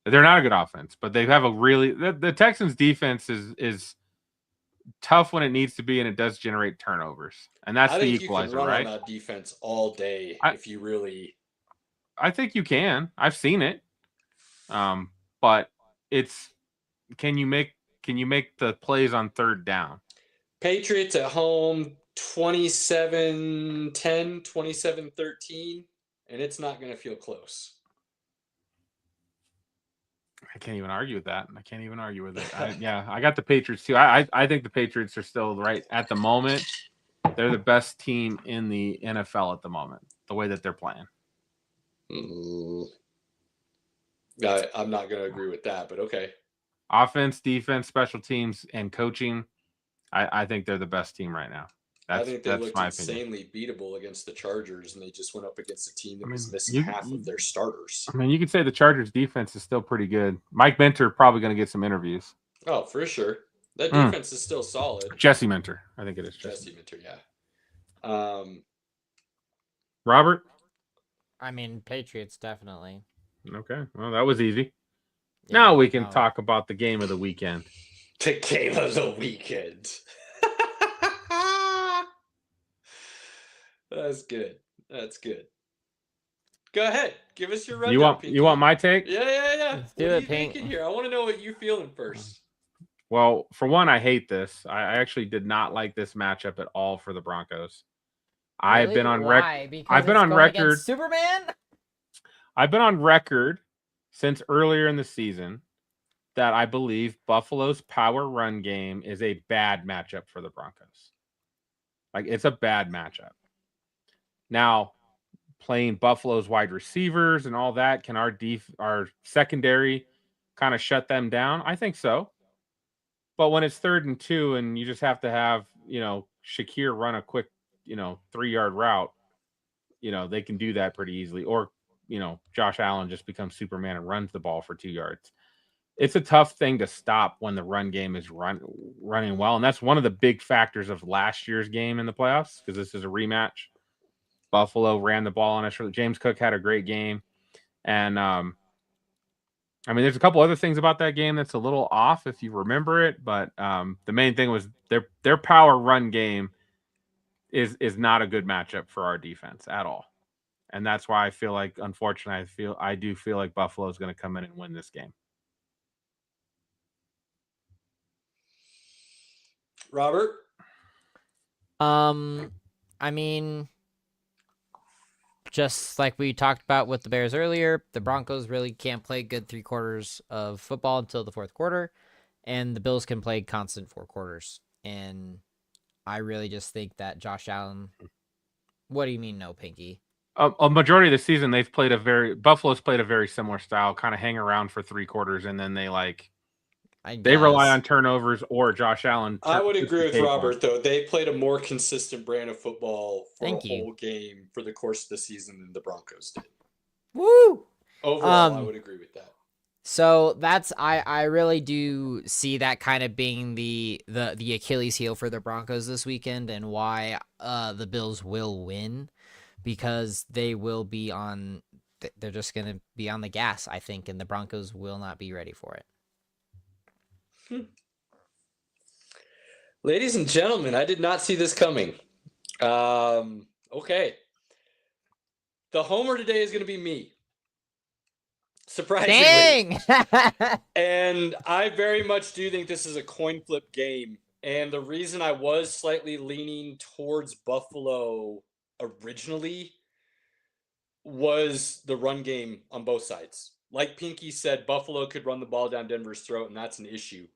They're not a good offense, but they have a really the Texans defense is tough when it needs to be, and it does generate turnovers, and that's the equalizer, you can run right? On that defense all day if you really. I think you can. I've seen it, but it's can you make the plays on third down? Patriots at home, 27-10, 27-13, and it's not going to feel close. I can't even argue with that. I can't even argue with it. I got the Patriots too. I think the Patriots are still right at the moment. They're the best team in the NFL at the moment, the way that they're playing. I'm not going to agree with that, but okay. Offense, defense, special teams, and coaching. I think they're the best team right now. I think they looked insanely beatable against the Chargers, and they just went up against a team that was missing half of their starters. I mean, you could say the Chargers defense is still pretty good. Mike Minter probably going to get some interviews. Oh, for sure. That defense is still solid. Jesse Minter. I think it is Jesse Minter, yeah. Robert? I mean, Patriots, definitely. Okay. Well, that was easy. Yeah, now we can talk about the game of the weekend. The game of the weekend. That's good. That's good. Go ahead. Give us your rundown. You want my take? Yeah. Let's do it, Pink. Thinking here? I want to know what you're feeling first. Well, for one, I hate this. I actually did not like this matchup at all for the Broncos. Really? I've been on record. I've been on record. Superman. I've been on record since earlier in the season that I believe Buffalo's power run game is a bad matchup for the Broncos. Like, it's a bad matchup. Now, playing Buffalo's wide receivers and all that, can our secondary kind of shut them down? I think so. But when it's 3rd and 2 and you just have to have, Shakir run a quick, 3-yard route, they can do that pretty easily. Or, Josh Allen just becomes Superman and runs the ball for 2 yards. It's a tough thing to stop when the run game is running well. And that's one of the big factors of last year's game in the playoffs, because this is a rematch. Buffalo ran the ball on us. James Cook had a great game. And, there's a couple other things about that game that's a little off if you remember it. But the main thing was their power run game is not a good matchup for our defense at all. And that's why I feel like, unfortunately, I do feel like Buffalo is going to come in and win this game. Robert? Just like we talked about with the Bears earlier, the Broncos really can't play good 3 quarters of football until the 4th quarter, and the Bills can play constant 4 quarters. And I really just think that Josh Allen. What do you mean, no, Pinky? A majority of the season, Buffalo's played a very similar style, kind of hang around for 3 quarters, and then they rely on turnovers or Josh Allen. I would agree with Robert, though. They played a more consistent brand of football for a whole game for the course of the season than the Broncos did. Woo! Overall, I would agree with that. So that's I really do see that kind of being the Achilles heel for the Broncos this weekend, and why the Bills will win, because they will be on. They're just going to be on the gas, I think, and the Broncos will not be ready for it. Ladies and gentlemen, I did not see this coming. Okay. The homer today is going to be me. Surprisingly. Dang! And I very much do think this is a coin flip game. And the reason I was slightly leaning towards Buffalo originally was the run game on both sides. Like Pinky said, Buffalo could run the ball down Denver's throat, and that's an issue.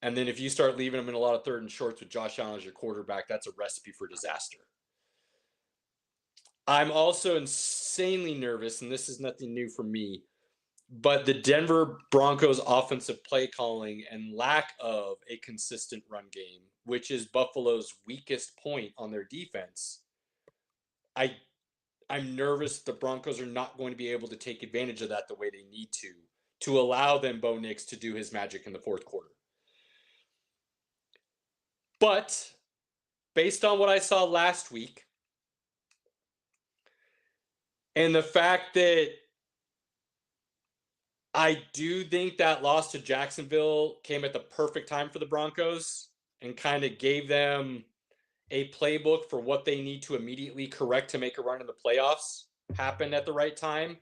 And then if you start leaving them in a lot of 3rd and shorts with Josh Allen as your quarterback, that's a recipe for disaster. I'm also insanely nervous, and this is nothing new for me, but the Denver Broncos offensive play calling and lack of a consistent run game, which is Buffalo's weakest point on their defense, I'm nervous the Broncos are not going to be able to take advantage of that the way they need to allow them Bo Nix to do his magic in the 4th quarter. But based on what I saw last week, and the fact that I do think that loss to Jacksonville came at the perfect time for the Broncos and kind of gave them a playbook for what they need to immediately correct to make a run in the playoffs happen at the right time.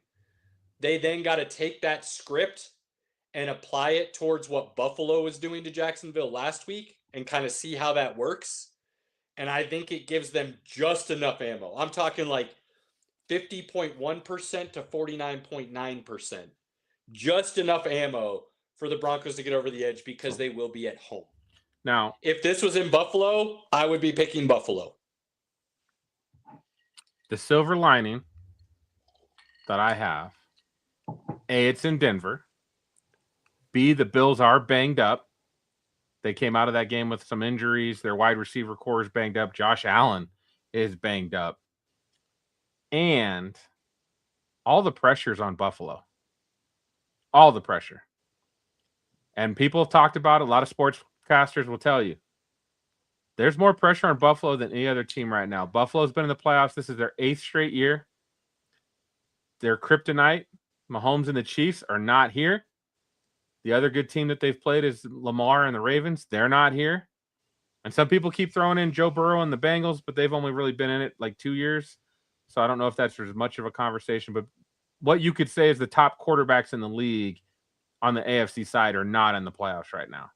They then got to take that script and apply it towards what Buffalo was doing to Jacksonville last week and kind of see how that works. And I think it gives them just enough ammo. I'm talking like 50.1% to 49.9%. Just enough ammo for the Broncos to get over the edge because they will be at home. Now, if this was in Buffalo, I would be picking Buffalo. The silver lining that I have, A, it's in Denver. B, the Bills are banged up. They came out of that game with some injuries. Their wide receiver core is banged up. Josh Allen is banged up. And all the pressure's on Buffalo. All the pressure. And people have talked about it. A lot of sportscasters will tell you. There's more pressure on Buffalo than any other team right now. Buffalo's been in the playoffs. This is their 8th straight year. Their kryptonite, Mahomes and the Chiefs, are not here. The other good team that they've played is Lamar and the Ravens. They're not here. And some people keep throwing in Joe Burrow and the Bengals, but they've only really been in it like 2 years. So I don't know if that's as much of a conversation. But what you could say is the top quarterbacks in the league on the AFC side are not in the playoffs right now.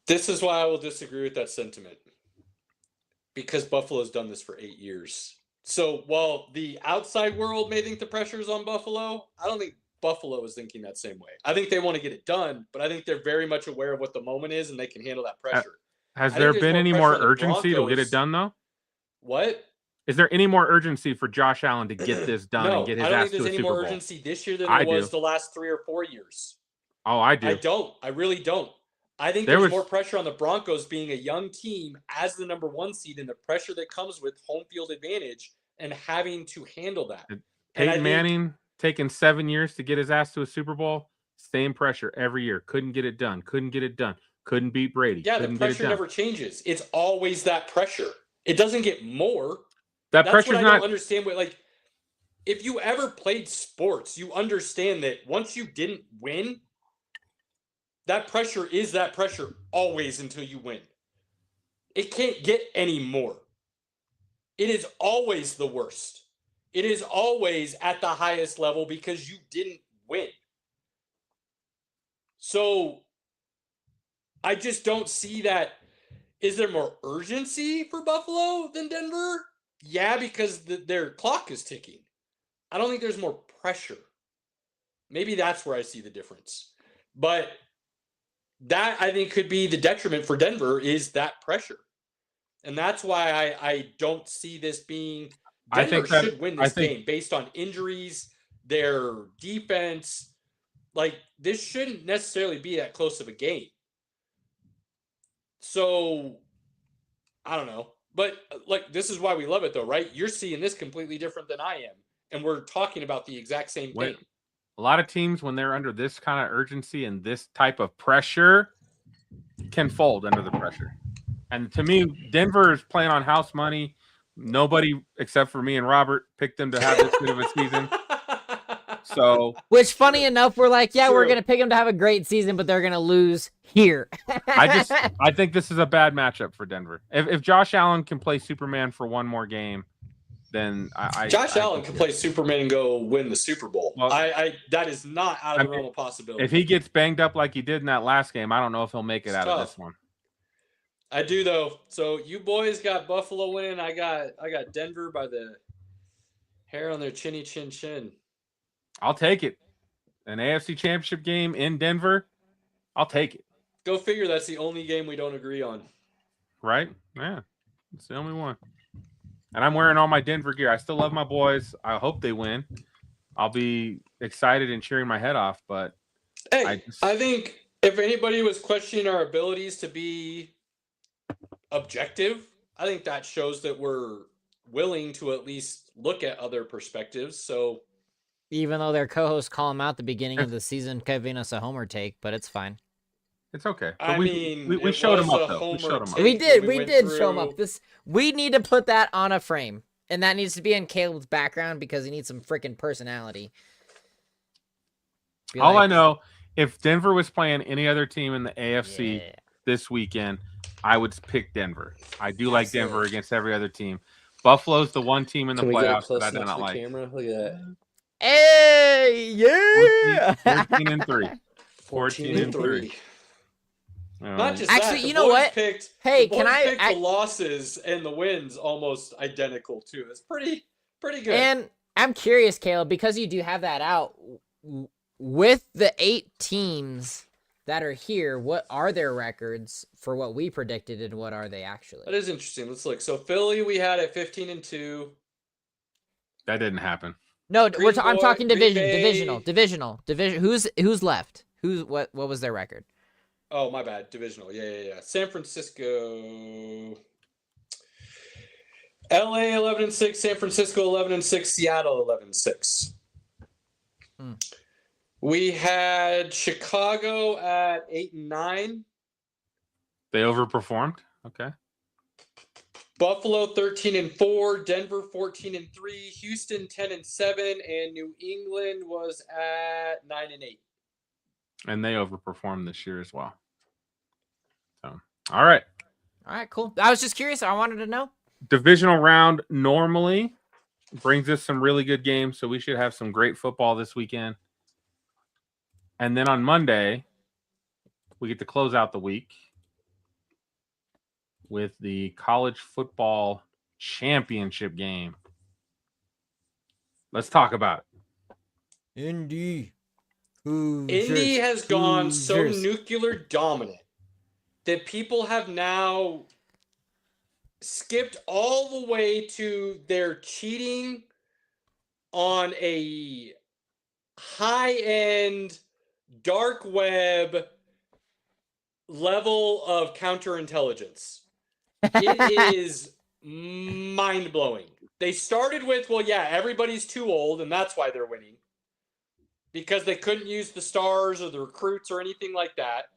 This is why I will disagree with that sentiment. Because Buffalo's done this for 8 years. So while the outside world may think the pressure is on Buffalo, I don't think Buffalo is thinking that same way. I think they want to get it done, but I think they're very much aware of what the moment is and they can handle that pressure. Has there been any more urgency to get it done, though? What? Is there any more urgency for Josh Allen to get this done and get his ass to a Super Bowl? I don't think there's any more urgency this year than there was the last 3 or 4 years. Oh, I do. I don't. I really don't. I think there's more pressure on the Broncos being a young team as the number 1 seed and the pressure that comes with home field advantage and having to handle that. Peyton Manning taking 7 years to get his ass to a Super Bowl. Same pressure every year. Couldn't get it done. Couldn't get it done. Couldn't beat Brady. Yeah, the pressure never changes. It's always that pressure. It doesn't get more. That's pressure's what I don't understand. Like, if you ever played sports, you understand that once you didn't win, that pressure is that pressure always until you win. It can't get any more. It is always the worst. It is always at the highest level because you didn't win. So I just don't see that. Is there more urgency for Buffalo than Denver? Yeah, because their clock is ticking. I don't think there's more pressure. Maybe that's where I see the difference. But that, I think, could be the detriment for Denver is that pressure. And that's why I don't see this being – Denver should win this game based on injuries, their defense. Like, this shouldn't necessarily be that close of a game. So, I don't know. But, like, this is why we love it, though, right? You're seeing this completely different than I am. And we're talking about the exact same thing. A lot of teams, when they're under this kind of urgency and this type of pressure, can fold under the pressure. And to me, Denver is playing on house money. Nobody, except for me and Robert, picked them to have this good of a season. So, which, funny enough, we're like, yeah, we're going to pick them to have a great season, but they're going to lose here. I think this is a bad matchup for Denver. If Josh Allen can play Superman for one more game, then Josh Allen can play Superman and go win the Super Bowl. Well, that is not out of the realm of possibility. If he gets banged up like he did in that last game, I don't know if he'll make it out of this one. I do, though. So you boys got Buffalo winning. I got Denver by the hair on their chinny chin chin. I'll take it. An AFC Championship game in Denver, I'll take it. Go figure. That's the only game we don't agree on. Right? Yeah. It's the only one. And I'm wearing all my Denver gear. I still love my boys. I hope they win. I'll be excited and cheering my head off. But hey, I think if anybody was questioning our abilities to be objective, I think that shows that we're willing to at least look at other perspectives. So even though their co-hosts call him out at the beginning of the season, giving us a homer take, but it's fine. It's okay. But we showed him up, though. We did show him up. We need to put that on a frame, and that needs to be in Caleb's background because he needs some freaking personality. All I know, if Denver was playing any other team in the AFC this weekend, I would pick Denver. I do like Denver against every other team. Buffalo's the one team in the playoffs that I do not like. Camera? Look at that. Hey, yeah! 14-3. 14-3. Not just actually, that, you know what? Hey, can I pick the losses and the wins almost identical too? It's pretty good. And I'm curious, Caleb, because you do have that out with the 8 teams that are here. What are their records for what we predicted, and what are they actually? That is interesting. Let's look. So Philly, we had at 15-2. That didn't happen. No, I'm talking divisional. Who's left? What was their record? Oh, my bad. Divisional. Yeah. San Francisco. LA 11-6, San Francisco 11-6, Seattle 11-6. We had Chicago at 8-9. They overperformed. Okay. Buffalo 13-4, Denver 14-3, Houston 10-7, and New England was at 9-8. And they overperformed this year as well. So, all right, cool. I was just curious. I wanted to know. Divisional round normally brings us some really good games, so we should have some great football this weekend. And then on Monday, we get to close out the week with the college football championship game. Let's talk about it. Indy. Indy has gone so nuclear dominant that people have now skipped all the way to their cheating on a high-end dark web level of counterintelligence. It is mind-blowing. They started with, well, yeah, everybody's too old, and that's why they're winning. Because they couldn't use the stars or the recruits or anything like that.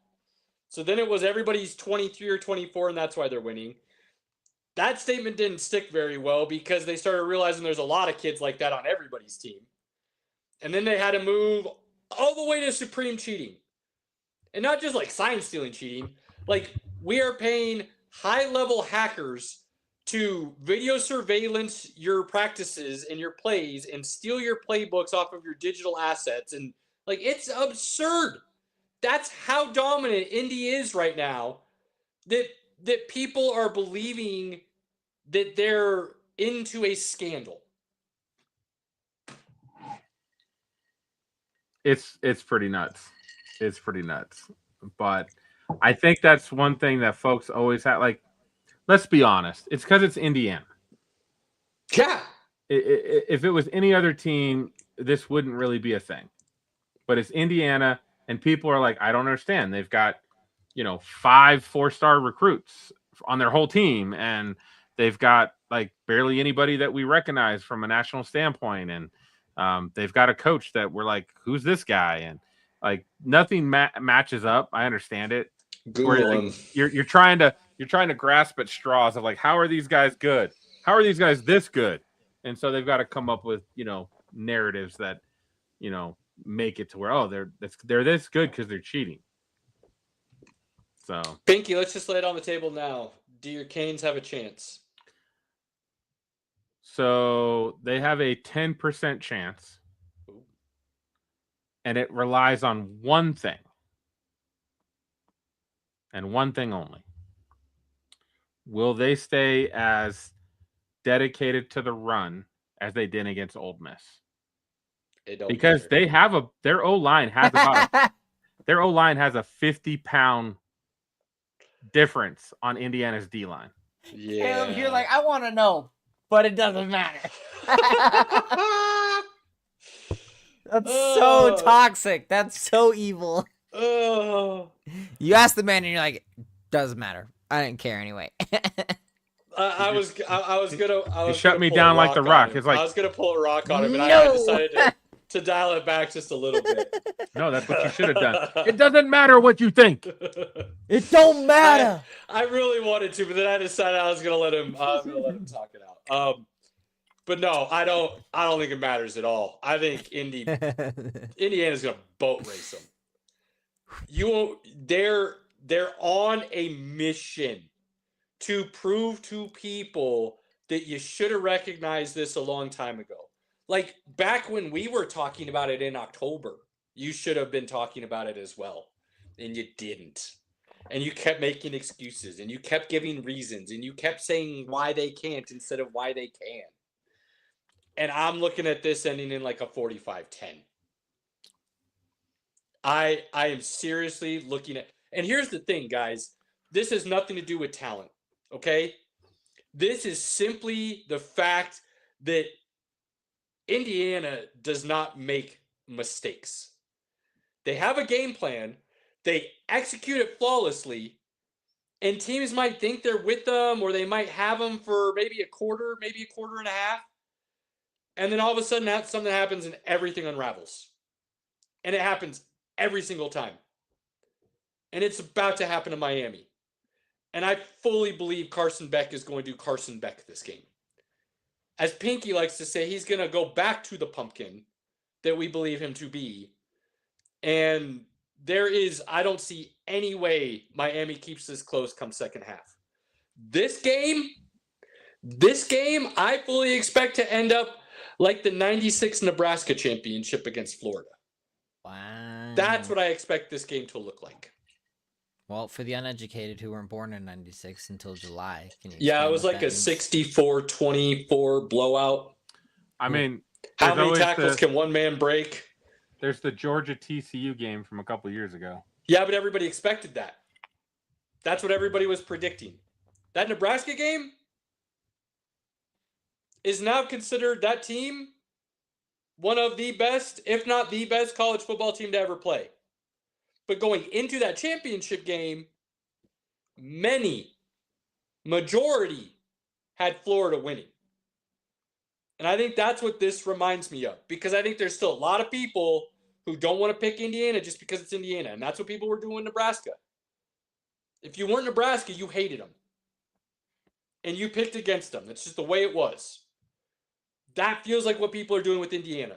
So then it was everybody's 23 or 24, and that's why they're winning. That statement didn't stick very well because they started realizing there's a lot of kids like that on everybody's team. And then they had to move all the way to supreme cheating. And not just like sign-stealing cheating. Like, we are paying high-level hackers to video surveillance your practices and your plays and steal your playbooks off of your digital assets. And, like, it's absurd. That's how dominant Indy is right now, that people are believing that they're into a scandal. It's pretty nuts. It's pretty nuts. But I think that's one thing that folks always have. Like, let's be honest. It's because it's Indiana. Yeah. If it was any other team, this wouldn't really be a thing. But it's Indiana, and people are like, I don't understand. They've got, 5 4-star recruits on their whole team, and they've got like barely anybody that we recognize from a national standpoint, and they've got a coach that we're like, who's this guy? And like nothing matches up. I understand it. Like, you're trying to grasp at straws of like, how are these guys good? How are these guys this good? And so they've got to come up with narratives that make it to where they're this good because they're cheating. So Binky, let's just lay it on the table now. Do your Canes have a chance? So they have a 10% chance, and it relies on one thing, and one thing only. Will they stay as dedicated to the run as they did against Ole Miss? Because they have their O-line has about their O-line has a 50-pound difference on Indiana's D-line. Yeah, you're like, I want to know, but it doesn't matter. That's so toxic. That's so evil. You ask the man, and you're like, doesn't matter. I didn't care anyway. I was gonna. You shut me down like the Rock. It's like I was gonna pull a rock on him, and I decided to dial it back just a little bit. No, that's what you should have done. It doesn't matter what you think. It don't matter. I really wanted to, but then I decided I was gonna let him talk it out. But no, I don't think it matters at all. I think Indiana's gonna boat race them. They're on a mission to prove to people that you should have recognized this a long time ago. Like back when we were talking about it in October, you should have been talking about it as well. And you didn't. And you kept making excuses, and you kept giving reasons, and you kept saying why they can't instead of why they can. And I'm looking at this ending in like a 45-10. I am seriously looking at, and here's the thing, guys. This has nothing to do with talent, okay? This is simply the fact that Indiana does not make mistakes. They have a game plan. They execute it flawlessly, and teams might think they're with them, or they might have them for maybe a quarter and a half. And then all of a sudden something happens and everything unravels. And it happens every single time. And it's about to happen to Miami. And I fully believe Carson Beck is going to Carson Beck this game. As Pinky likes to say, he's going to go back to the pumpkin that we believe him to be. And I don't see any way Miami keeps this close come second half. This game, I fully expect to end up like the 96 Nebraska championship against Florida. Wow. That's what I expect this game to look like. Well, for the uneducated who weren't born in 96 until July, can you it was like a 64-24 blowout. I mean, how many tackles can one man break? There's the Georgia TCU game from a couple years ago. Yeah, but everybody expected that. That's what everybody was predicting. That Nebraska game is now considered, that team, one of the best, if not the best, college football team to ever play. But going into that championship game, majority had Florida winning. And I think that's what this reminds me of, because I think there's still a lot of people who don't want to pick Indiana just because it's Indiana. And that's what people were doing in Nebraska. If you weren't Nebraska, you hated them. And you picked against them. That's just the way it was. That feels like what people are doing with Indiana.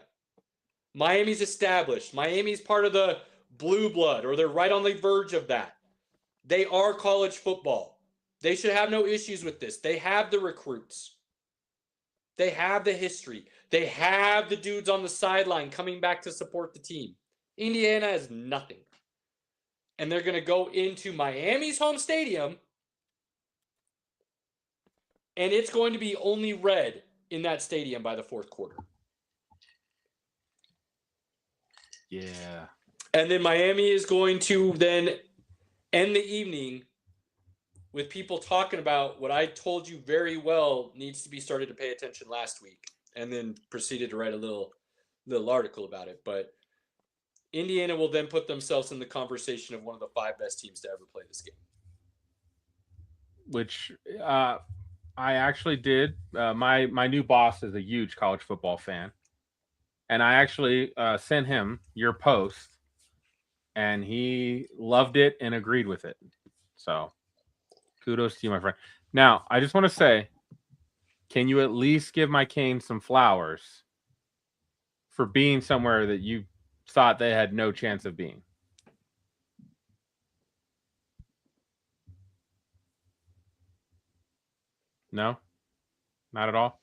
Miami's established. Miami's part of the blue blood, or they're right on the verge of that. They are college football. They should have no issues with this. They have the recruits. They have the history. They have the dudes on the sideline coming back to support the team. Indiana has nothing. And they're going to go into Miami's home stadium, and it's going to be only red in that stadium by the fourth quarter. Yeah. And then Miami is going to then end the evening with people talking about what I told you very well needs to be started to pay attention last week, and then proceeded to write a little article about it. But Indiana will then put themselves in the conversation of one of the 5 best teams to ever play this game. Which I actually did. My new boss is a huge college football fan. And I actually sent him your post, and he loved it and agreed with it. So kudos to you, my friend. Now, I just want to say, can you at least give my Cane some flowers for being somewhere that you thought they had no chance of being? No? Not at all?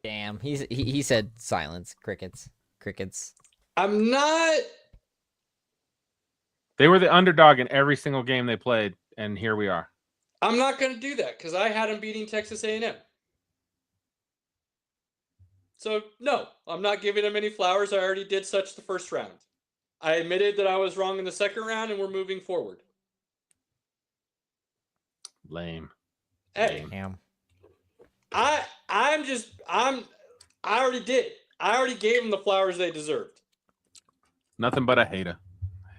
Damn, he said silence. Crickets. I'm not. They were the underdog in every single game they played, and here we are. I'm not going to do that because I had them beating Texas A&M. So, no, I'm not giving them any flowers. I already did such the first round. I admitted that I was wrong in the second round, and we're moving forward. Lame. Hey, Damn. I already did. I already gave them the flowers they deserved. Nothing but a hater.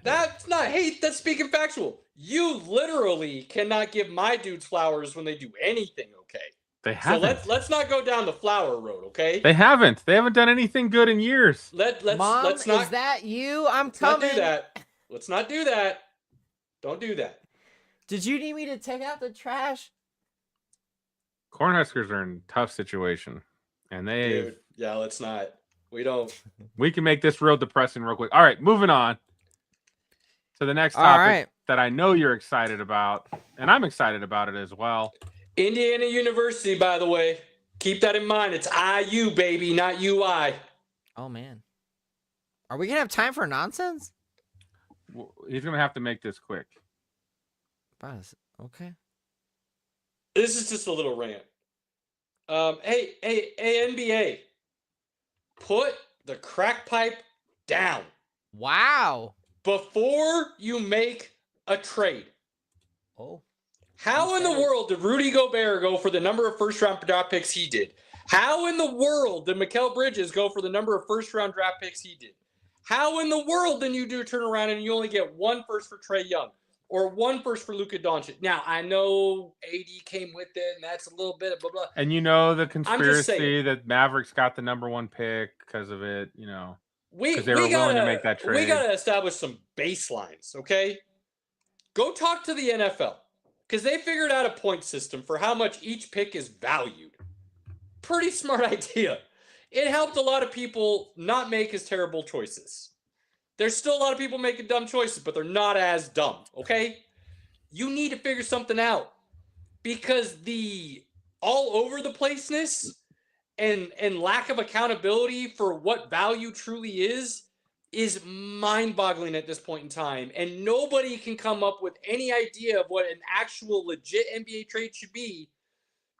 That's not hate. That's speaking factual. You literally cannot give my dudes flowers when they do anything okay. They haven't. So let's not go down the flower road, okay? They haven't. They haven't done anything good in years. Mom, let's not. Is that you? I'm let's coming. Not do that. Let's not do that. Don't do that. Did you need me to take out the trash? Cornhuskers are in a tough situation, and Dude, yeah, let's not. We don't. We can make this real depressing real quick. All right, moving on to the next topic that I know you're excited about, and I'm excited about it as well. Indiana University, by the way. Keep that in mind. It's IU, baby, not UI. Oh, man. Are we going to have time for nonsense? He's going to have to make this quick. Okay. This is just a little rant. Hey, NBA. Put the crack pipe down. Wow. Before you make a trade. Oh. How in the world did Rudy Gobert go for the number of first-round draft picks he did? How in the world did Mikal Bridges go for the number of first-round draft picks he did? How in the world then you do turn around and you only get 1 first for Trae Young or 1 first for Luka Doncic? Now, I know AD came with it, and that's a little bit of blah, blah. And the conspiracy that Mavericks got the #1 pick because of it, because they were willing to make that trade. We got to establish some baselines, okay? Go talk to the NFL, because they figured out a point system for how much each pick is valued. Pretty smart idea. It helped a lot of people not make as terrible choices. There's still a lot of people making dumb choices, but they're not as dumb, okay? You need to figure something out, because the all over the placeness and lack of accountability for what value truly is mind-boggling at this point in time. And nobody can come up with any idea of what an actual legit NBA trade should be,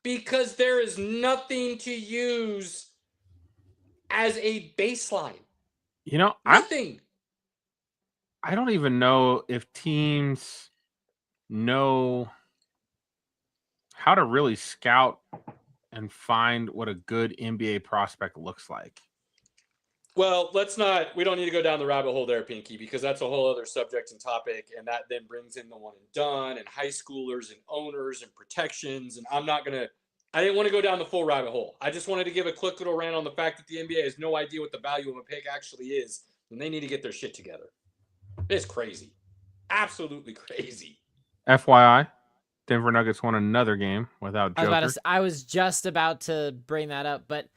because there is nothing to use as a baseline. Nothing. I don't even know if teams know how to really scout and find what a good NBA prospect looks like. Well, we don't need to go down the rabbit hole there, Pinky, because that's a whole other subject and topic, and that then brings in the one and done and high schoolers and owners and protections, and I didn't want to go down the full rabbit hole. I just wanted to give a quick little rant on the fact that the NBA has no idea what the value of a pick actually is, and they need to get their shit together. It's crazy. Absolutely crazy. FYI, Denver Nuggets won another game without Joker. I was just about to bring that up, but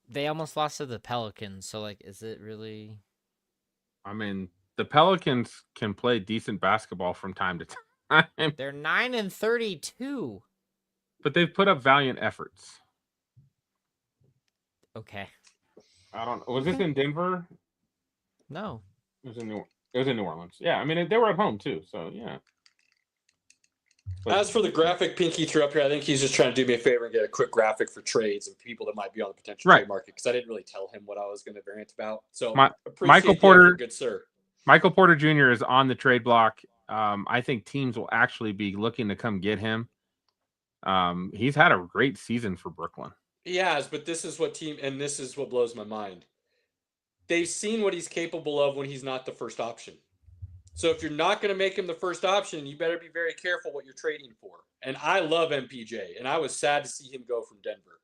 they almost lost to the Pelicans, so is it really? I mean, the Pelicans can play decent basketball from time to time. They're 9-32. But they've put up valiant efforts. Okay. I don't know. Was this in Denver? No. It was in New Orleans. Yeah, I mean, they were at home too, so yeah. As for the graphic Pinky threw up here, I think he's just trying to do me a favor and get a quick graphic for trades and people that might be on the potential trade market, because I didn't really tell him what I was going to rant about. So Michael Porter, good sir. Michael Porter Jr. is on the trade block. I think teams will actually be looking to come get him. He's had a great season for Brooklyn. He has, but this is what blows my mind. They've seen what he's capable of when he's not the first option. So if you're not going to make him the first option, you better be very careful what you're trading for. And I love MPJ, and I was sad to see him go from Denver.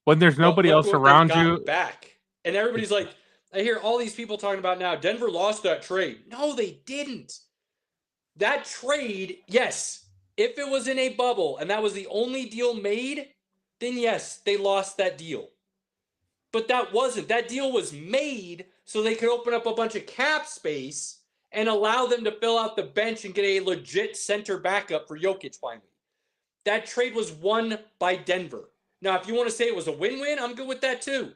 When there's nobody else around you back, and everybody's like, I hear all these people talking about now, Denver lost that trade. No, they didn't. That trade, yes, if it was in a bubble and that was the only deal made, then yes, they lost that deal. But that wasn't. That deal was made so they could open up a bunch of cap space and allow them to fill out the bench and get a legit center backup for Jokic finally. That trade was won by Denver. Now, if you want to say it was a win-win, I'm good with that too.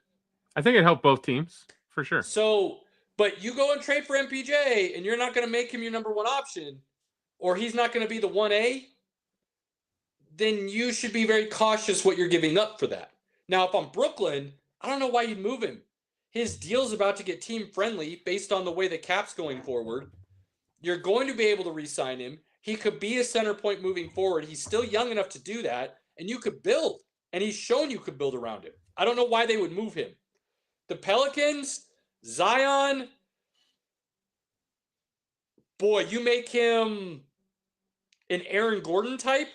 I think it helped both teams, for sure. So, but you go and trade for MPJ and you're not going to make him your number one option, or he's not going to be the 1A, then you should be very cautious what you're giving up for that. Now, if I'm Brooklyn, I don't know why you'd move him. His deal's about to get team friendly based on the way the cap's going forward. You're going to be able to re-sign him. He could be a center point moving forward. He's still young enough to do that, and you could build. And he's shown you could build around him. I don't know why they would move him. The Pelicans, Zion, boy, you make him an Aaron Gordon type,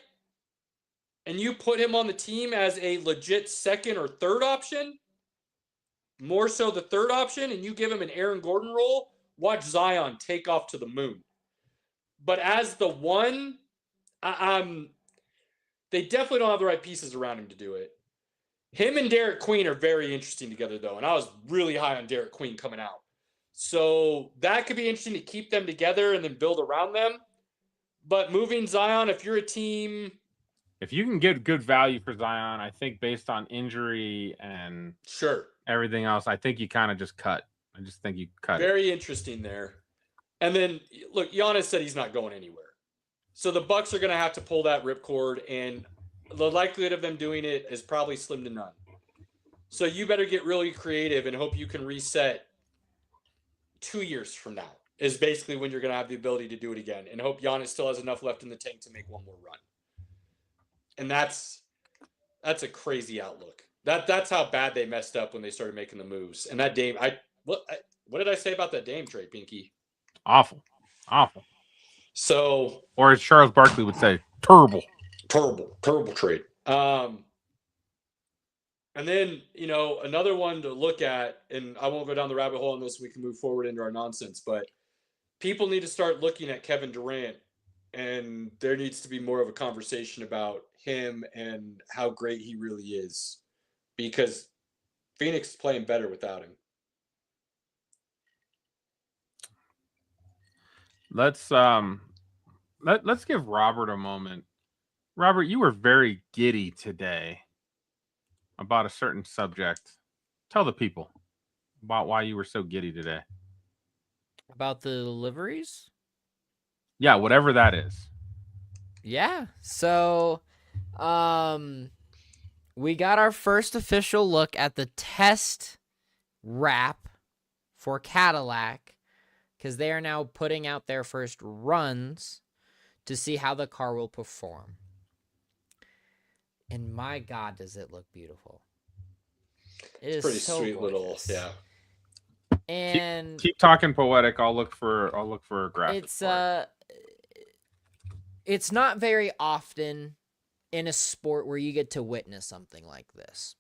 and you put him on the team as a legit second or third option, more so the third option, and you give him an Aaron Gordon role, watch Zion take off to the moon. But as the one, they definitely don't have the right pieces around him to do it. Him and Derek Queen are very interesting together, though, and I was really high on Derek Queen coming out. So that could be interesting to keep them together and then build around them. But moving Zion, if you're a team... If you can get good value for Zion, I think based on injury and everything else, I think you kind of just cut. I just think you cut. Very interesting there. And then, look, Giannis said he's not going anywhere. So the Bucks are going to have to pull that ripcord, and the likelihood of them doing it is probably slim to none. So you better get really creative and hope you can reset 2 years from now is basically when you're going to have the ability to do it again, and hope Giannis still has enough left in the tank to make one more run. And that's a crazy outlook. That's how bad they messed up when they started making the moves. And that Dame, what did I say about that Dame trade, Pinky? Awful. So, or as Charles Barkley would say, terrible trade. And then, another one to look at, and I won't go down the rabbit hole on this, we can move forward into our nonsense, but people need to start looking at Kevin Durant, and there needs to be more of a conversation about him and how great he really is, because Phoenix is playing better without him. Let's give Robert a moment. Robert, you were very giddy today about a certain subject. Tell the people about why you were so giddy today. About the liveries? Yeah, whatever that is. Yeah. So, we got our first official look at the test wrap for Cadillac, because they are now putting out their first runs to see how the car will perform. And my God, does it look beautiful. It's pretty so sweet gorgeous. little, yeah. And keep talking poetic. I'll look for a graphic. It's not very often in a sport where you get to witness something like this.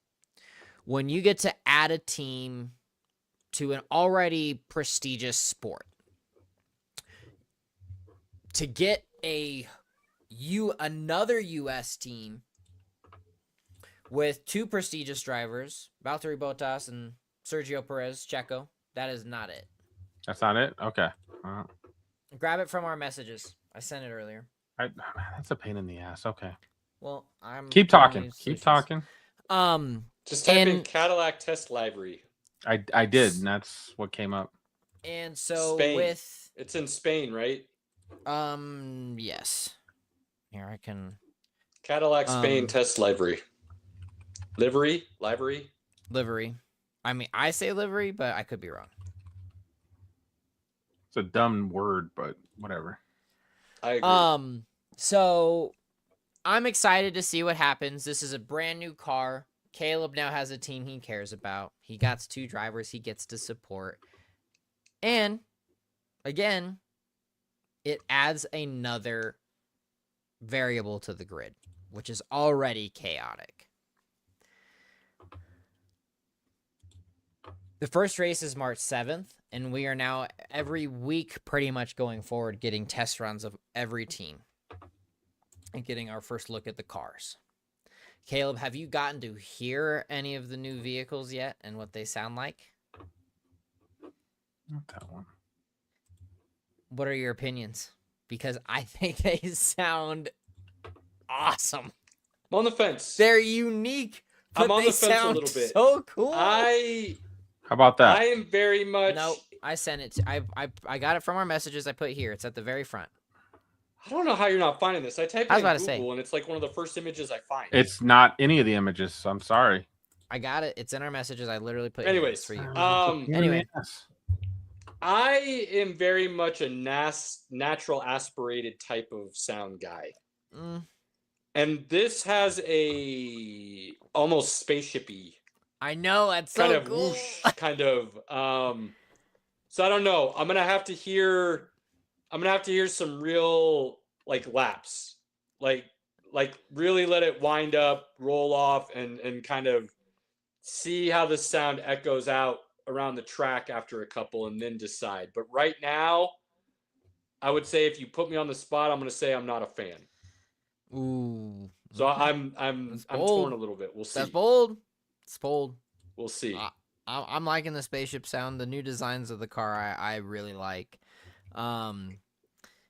When you get to add a team to an already prestigious sport, to get another U.S. team with two prestigious drivers, Valtteri Bottas and Sergio Perez, Checo, that is not it. That's not it? Okay. Grab it from our messages. I sent it earlier. That's a pain in the ass. Okay. Well, I'm keep talking. Keep talking. Just type in Cadillac test library. I did, and that's what came up. And so Spain. It's in Spain, right? Yes. Here I can. Cadillac Spain test livery. Livery. I mean, I say livery, but I could be wrong. It's a dumb word, but whatever. I agree. So I'm excited to see what happens. This is a brand new car. Caleb now has a team he cares about. He got two drivers he gets to support. And again, it adds another variable to the grid, which is already chaotic. The first race is March 7th, and we are now every week pretty much going forward getting test runs of every team and getting our first look at the cars. Caleb, have you gotten to hear any of the new vehicles yet and what they sound like? Not that one. What are your opinions? Because I think they sound awesome. I'm on the fence. They're unique, but I'm on they the fence a sound little bit. so cool. How about that? I am very much. No, I sent it. I got it from our messages I put here. It's at the very front. I don't know how you're not finding this. I typed I was in about to Google, say. and it's like one of the first images I find. It's not any of the images. So I'm sorry. I got it. It's in our messages. I literally put Anyways, it for you. anyway, I am very much a natural aspirated type of sound guy. And this has a almost spaceshipy. I know, that's so kind of cool. Whoosh, kind of. So I don't know. I'm gonna have to hear some real like laps, like really let it wind up, roll off, and kind of see how the sound echoes out around the track after a couple, and then decide. But right now, I would say if you put me on the spot, I'm gonna say I'm not a fan. Ooh. So I'm torn a little bit. We'll see. That's bold. It's bold. We'll see. I'm liking the spaceship sound. The new designs of the car I really like. And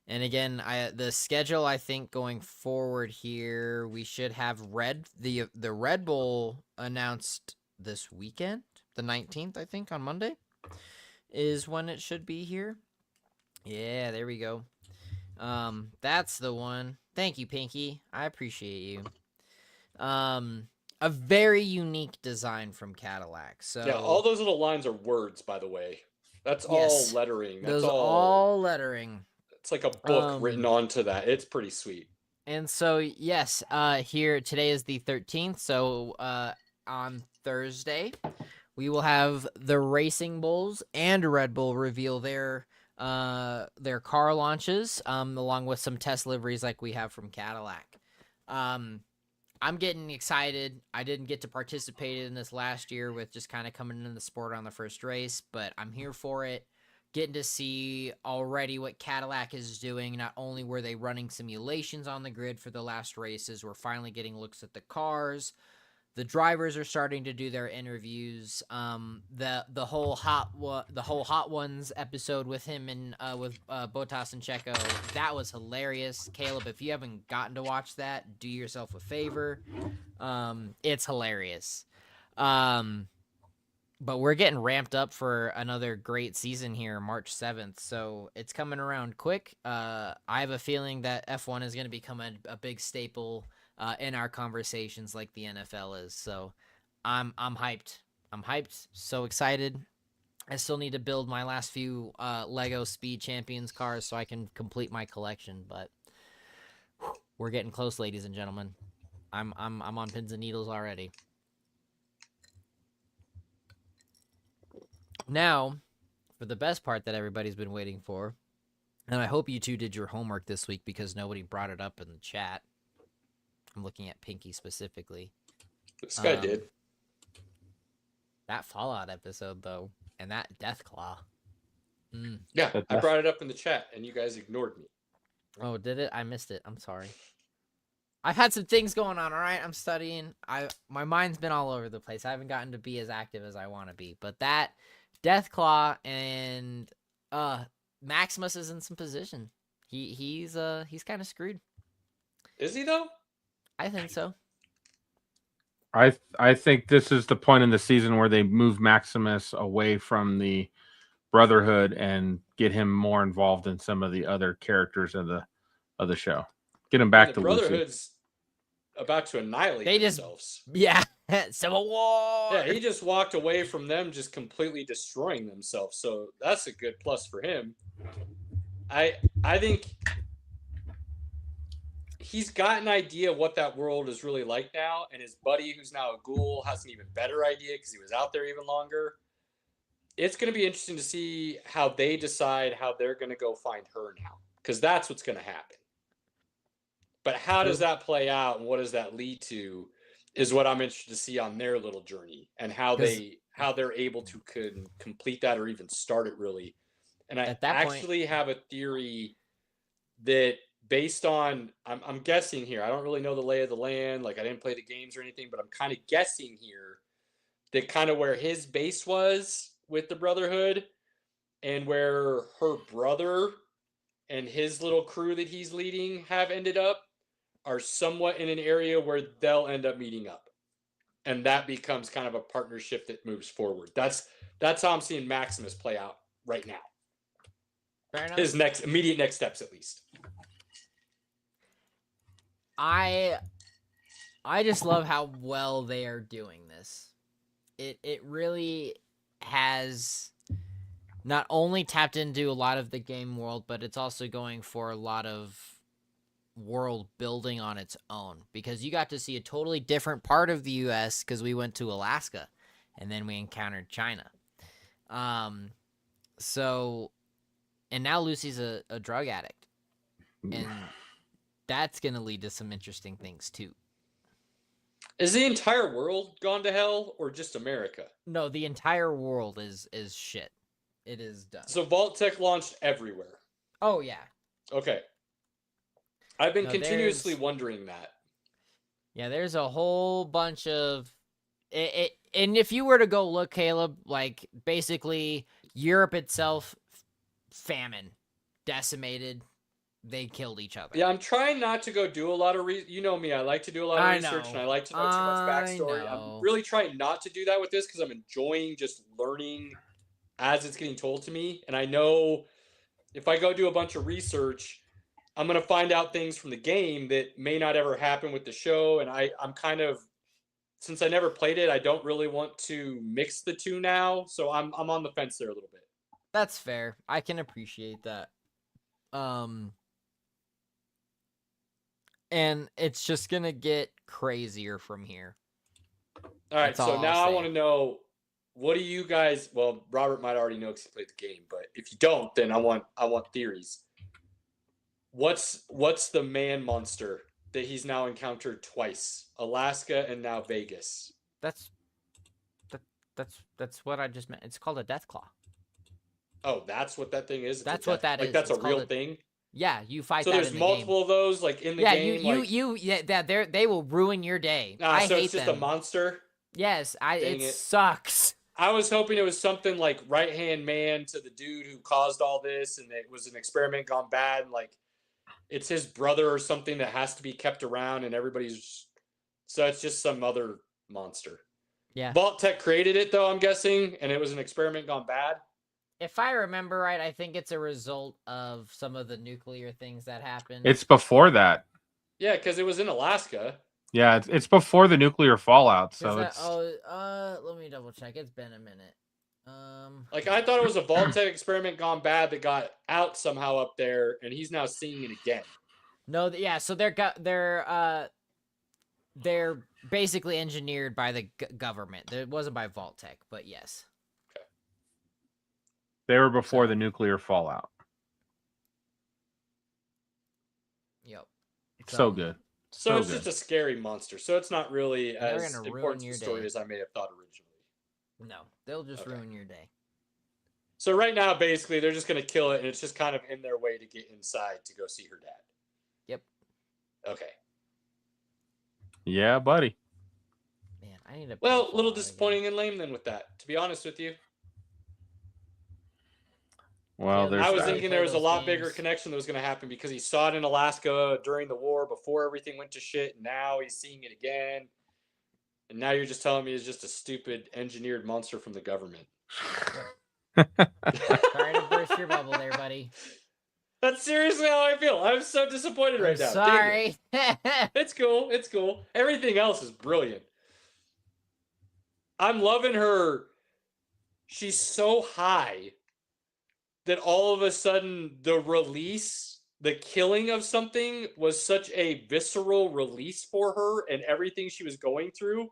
again, the schedule, I think going forward here, we should have the Red Bull announced this weekend, the 19th, I think, on Monday is when it should be here. Yeah, there we go. That's the one. Thank you, Pinky. I appreciate you. A very unique design from Cadillac. So yeah, all those little lines are words, by the way. That's all lettering. That's all lettering. It's like a book written onto that. It's pretty sweet. And so, yes, here today is the 13th. So on Thursday, we will have the Racing Bulls and Red Bull reveal their car launches, along with some test liveries like we have from Cadillac. I'm getting excited. I didn't get to participate in this last year with just kind of coming into the sport on the first race, but I'm here for it. Getting to see already what Cadillac is doing. Not only were they running simulations on the grid for the last races, we're finally getting looks at the cars. The drivers are starting to do their interviews. The whole Hot Ones episode with him and with Bottas and Checo, that was hilarious. Caleb, if you haven't gotten to watch that, do yourself a favor. It's hilarious. But we're getting ramped up for another great season here, March 7th. So it's coming around quick. I have a feeling that F1 is going to become a big staple in our conversations like the NFL is. So I'm hyped. I'm hyped. So excited. I still need to build my last few Lego Speed Champions cars so I can complete my collection. But we're getting close, ladies and gentlemen. I'm on pins and needles already. Now, for the best part that everybody's been waiting for, and I hope you two did your homework this week because nobody brought it up in the chat. I'm looking at Pinky specifically. This guy did. That Fallout episode, though, and that Deathclaw. Yeah, I brought it up in the chat, and you guys ignored me. Oh, did it? I missed it. I'm sorry. I've had some things going on, all right? I'm studying. My mind's been all over the place. I haven't gotten to be as active as I want to be. But that Deathclaw and Maximus is in some position. He's kind of screwed. Is he though? I think so. I think this is the point in the season where they move Maximus away from the Brotherhood and get him more involved in some of the other characters of the show. Get him back to Brotherhood's Lucy. About to annihilate themselves. Civil War. Yeah, he just walked away from them, just completely destroying themselves. So that's a good plus for him. I think he's got an idea of what that world is really like now, and his buddy, who's now a ghoul, has an even better idea because he was out there even longer. It's going to be interesting to see how they decide how they're going to go find her now, because that's what's going to happen. But how does that play out, and what does that lead to, is what I'm interested to see on their little journey, and how they're able to complete that or even start it really. And I actually have a theory that, based on, I'm guessing here, I don't really know the lay of the land, like I didn't play the games or anything, but I'm kind of guessing here that kind of where his base was with the Brotherhood and where her brother and his little crew that he's leading have ended up are somewhat in an area where they'll end up meeting up. And that becomes kind of a partnership that moves forward. That's how I'm seeing Maximus play out right now. Fair enough. His immediate next steps, at least. I just love how well they are doing this. It really has not only tapped into a lot of the game world, but it's also going for a lot of world building on its own, because you got to see a totally different part of the US because we went to Alaska and then we encountered China. So, and now Lucy's a drug addict, and that's going to lead to some interesting things too. Is the entire world gone to hell or just America? No, the entire world is shit. It is done. So Vault Tech launched everywhere. Oh yeah. Okay. I've been continuously wondering that. Yeah, there's a whole bunch of it, and if you were to go look, Caleb, like basically Europe itself, famine, decimated, they killed each other. Yeah, I'm trying not to go do a lot of you know me, I like to do a lot of research and I like to know too much backstory. I'm really trying not to do that with this because I'm enjoying just learning as it's getting told to me. And I know if I go do a bunch of research, I'm going to find out things from the game that may not ever happen with the show. And I'm kind of, since I never played it, I don't really want to mix the two now. So I'm on the fence there a little bit. That's fair. I can appreciate that. And it's just going to get crazier from here. All right. So now I want to know, what do you guys? Well, Robert might already know because he played the game, but if you don't, then I want theories. What's the man monster that he's now encountered twice? Alaska and now Vegas. That's what I just meant. It's called a death claw. Oh, that's what that thing is. That's what that is. That's a real thing. Yeah, you fight. So that there's in the multiple game. of those, like in the game. They will ruin your day. I so hate it's just them. a monster. Yes, it sucks. I was hoping it was something like right hand man to the dude who caused all this, and it was an experiment gone bad. And like it's his brother or something that has to be kept around, and everybody's. So it's just some other monster. Yeah. Vault-Tec created it though, I'm guessing, and it was an experiment gone bad. If I remember right, I think it's a result of some of the nuclear things that happened. It's before that. Yeah, because it was in Alaska. Yeah, it's before the nuclear fallout. So let me double check. It's been a minute. Like I thought it was a Vault-Tec experiment gone bad that got out somehow up there, and he's now seeing it again. No, yeah. So they're basically engineered by the government. It wasn't by Vault-Tec, but yes. Okay. They were before the nuclear fallout. Yep. So good. So it's just a scary monster. So it's not really as important to the story day. as I may have thought originally. No, they'll just ruin your day. So right now, basically, they're just going to kill it, and it's just kind of in their way to get inside to go see her dad. Yep. Okay. Yeah, buddy. Man, I need to. Well, a little disappointing and lame then with that, to be honest with you. Well, I was thinking there was a lot bigger connection that was going to happen because he saw it in Alaska during the war before everything went to shit. And now he's seeing it again. And now you're just telling me it's just a stupid engineered monster from the government. Sorry to burst your bubble there, buddy. That's seriously how I feel. I'm so disappointed right now. Sorry. It's cool. It's cool. Everything else is brilliant. I'm loving her. She's so high that all of a sudden the release, the killing of something was such a visceral release for her and everything she was going through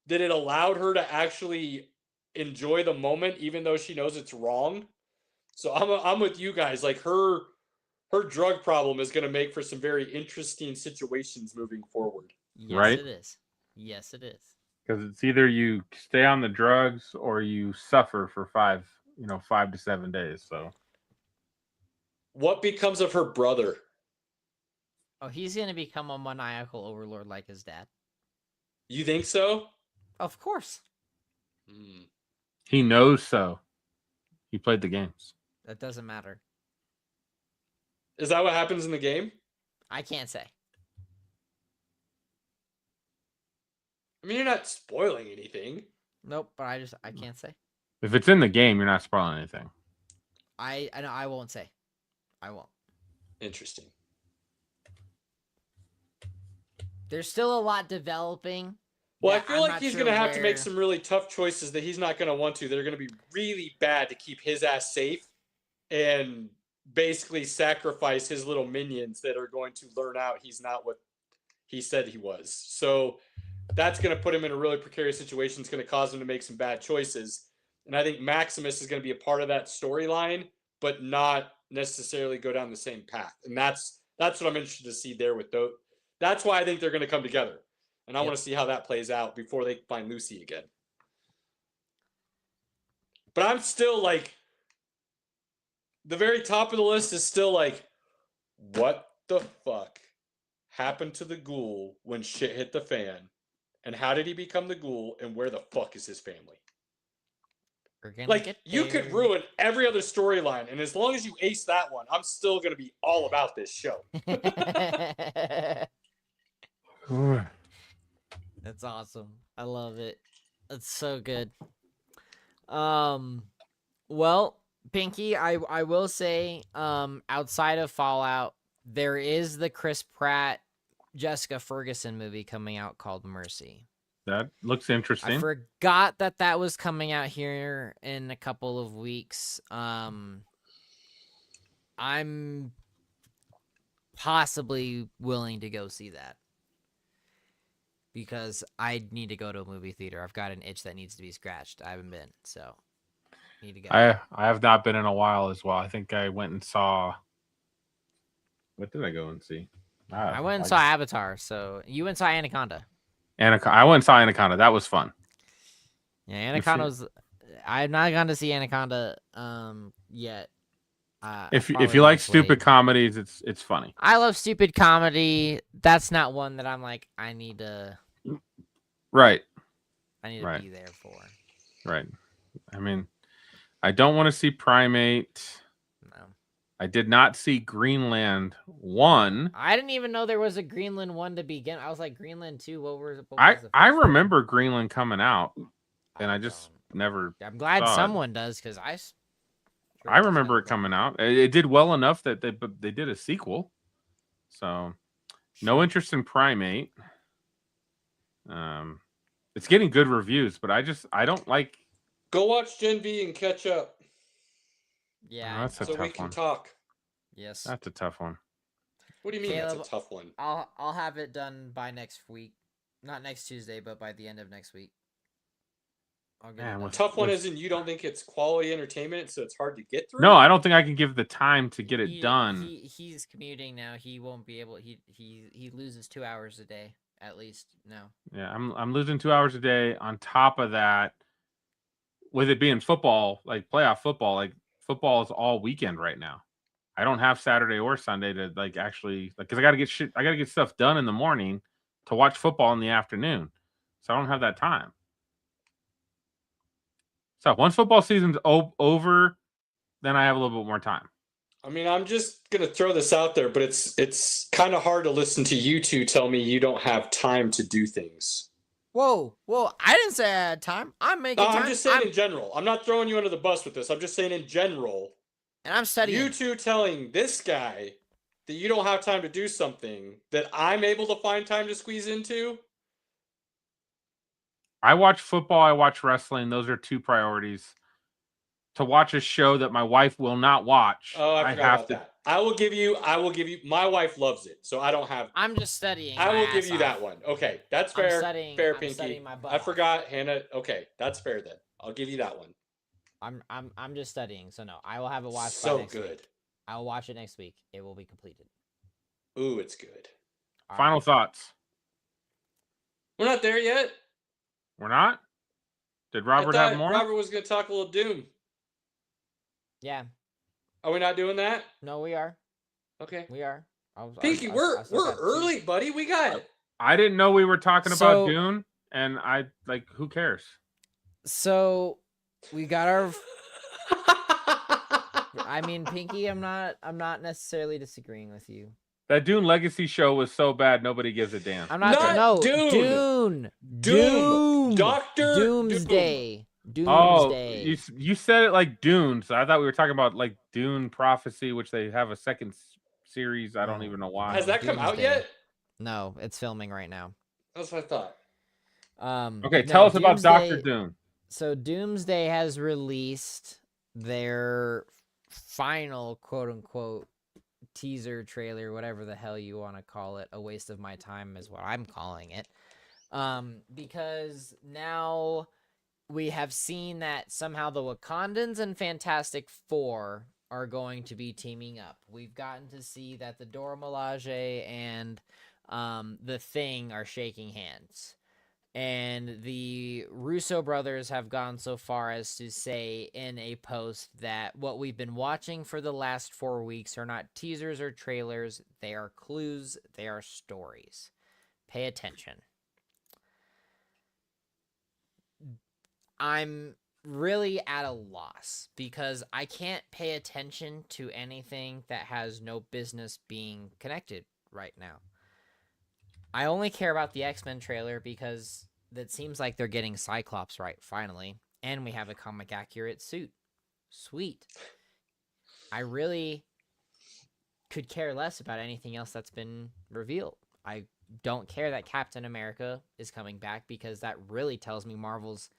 that it allowed her to actually enjoy the moment even though she knows it's wrong. So I'm with you guys. Like her drug problem is going to make for some very interesting situations moving forward. Yes, right? It is. Yes, it is. Because it's either you stay on the drugs or you suffer for 5 to 7 days. So what becomes of her brother? Oh, he's going to become a maniacal overlord like his dad. You think so? Of course. He knows so. He played the games. That doesn't matter. Is that what happens in the game? I can't say. I mean, you're not spoiling anything. Nope, but I can't say. If it's in the game, you're not spoiling anything. I know I won't say. I won't. Interesting. There's still a lot developing. Well, I feel like he's going to have to make some really tough choices that he's not going to want to. That are going to be really bad to keep his ass safe and basically sacrifice his little minions that are going to learn out he's not what he said he was. So that's going to put him in a really precarious situation. It's going to cause him to make some bad choices. And I think Maximus is going to be a part of that storyline, but not necessarily go down the same path. And that's what I'm interested to see there with those. That's why I think they're going to come together. And I want to see how that plays out before they find Lucy again. But I'm still like, the very top of the list is still like, what the fuck happened to the ghoul when shit hit the fan? And how did he become the ghoul? And where the fuck is his family? Like, you could ruin every other storyline. And as long as you ace that one, I'm still going to be all about this show. That's awesome. I love it. That's so good. Well, Pinky, I will say, outside of Fallout, there is the Chris Pratt, Jessica Ferguson movie coming out called Mercy. That looks interesting. I forgot that was coming out here in a couple of weeks. I'm possibly willing to go see that. because I need to go to a movie theater. I've got an itch that needs to be scratched. I haven't been, so need to go. I have not been in a while as well. I think I went and saw. What did I go and see? I went and saw Avatar. So you went and saw Anaconda. I went and saw Anaconda. That was fun. Yeah, Anaconda was. I've not gone to see Anaconda yet. If you like stupid comedies, it's funny. I love stupid comedy. That's not one that I'm like, I need to. Right. I need to be there for. Right. I mean, I don't want to see Primate. No. I did not see Greenland 1. I didn't even know there was a Greenland 1 to begin. I was like, Greenland 2, what was the I remember Greenland coming out, and I just never. I'm glad someone does, because I remember it coming out. It did well enough that they did a sequel. So, no interest in Primate. It's getting good reviews, but I don't like. Go watch Gen V and catch up. Yeah, that's a so tough we can one. talk. Yes, that's a tough one. What do you mean Caleb, that's a tough one? I'll have it done by next week, not next Tuesday, but by the end of next week. Tough one isn't you don't think it's quality entertainment, so it's hard to get through? No, I don't think I can give the time to get it done. He's commuting now. He won't be able. He loses 2 hours a day at least now. Yeah, I'm losing 2 hours a day. On top of that, with it being football, like playoff football, like football is all weekend right now. I don't have Saturday or Sunday to actually because I got to get stuff done in the morning to watch football in the afternoon, so I don't have that time. So once football season's over, then I have a little bit more time. I mean, I'm just gonna throw this out there, but it's kind of hard to listen to you two tell me you don't have time to do things. Whoa! I didn't say I had time. I'm making time. I'm just saying in general. I'm not throwing you under the bus with this. I'm just saying in general. And I'm studying. You two telling this guy that you don't have time to do something that I'm able to find time to squeeze into. I watch football. I watch wrestling. Those are two priorities. To watch a show that my wife will not watch. Oh, I forgot about that. I will give you. My wife loves it, so I don't have. I'm just studying. I will give you that one. Okay, that's fair. Fair, Pinky. Pinky. I forgot, Hannah. Okay, that's fair then. I'll give you that one. I'm just studying, so no, I will have it watched. So by next good. Week. I will watch it next week. It will be completed. Ooh, it's good. Final thoughts. We're not there yet. We're not? Did Robert have more? Robert was going to talk a little Doom. Yeah. Are we not doing that? No, we are. Okay. We are. Pinky, we're early, buddy. We got it. I didn't know we were talking about Dune, and who cares? So we got our. I mean, Pinky, I'm not necessarily disagreeing with you. That Dune Legacy show was so bad, nobody gives a damn. I'm not. Dune. Doctor Doomsday. Doomsday. Oh, you said it like Dune, so I thought we were talking about like Dune Prophecy, which they have a second series. I don't even know why. Has that come out yet? No, it's filming right now. That's what I thought. Okay, tell us about Dr. Doom. So Doomsday has released their final quote-unquote teaser trailer, whatever the hell you want to call it. A waste of my time is what I'm calling it. Because now we have seen that somehow the Wakandans and Fantastic Four are going to be teaming up. We've gotten to see that the Dora Milaje and the Thing are shaking hands. And the Russo brothers have gone so far as to say in a post that what we've been watching for the last 4 weeks are not teasers or trailers. They are clues. They are stories. Pay attention. I'm really at a loss because I can't pay attention to anything that has no business being connected right now. I only care about the X-Men trailer because it seems like they're getting Cyclops right, finally. And we have a comic-accurate suit. Sweet. I really could care less about anything else that's been revealed. I don't care that Captain America is coming back because that really tells me Marvel's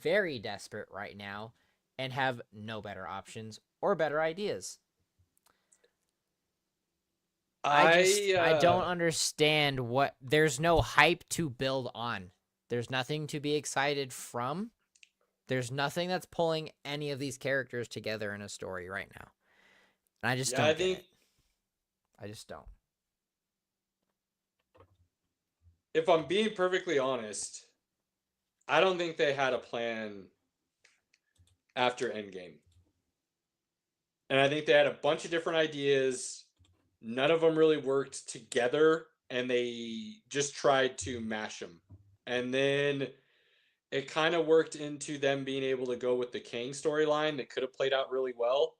very desperate right now and have no better options or better ideas. I don't understand what. There's no hype to build on. There's nothing to be excited from. There's nothing that's pulling any of these characters together in a story right now. And I just don't get it. I just don't. If I'm being perfectly honest, I don't think they had a plan after Endgame. And I think they had a bunch of different ideas. None of them really worked together, and they just tried to mash them. And then it kind of worked into them being able to go with the Kang storyline that could have played out really well.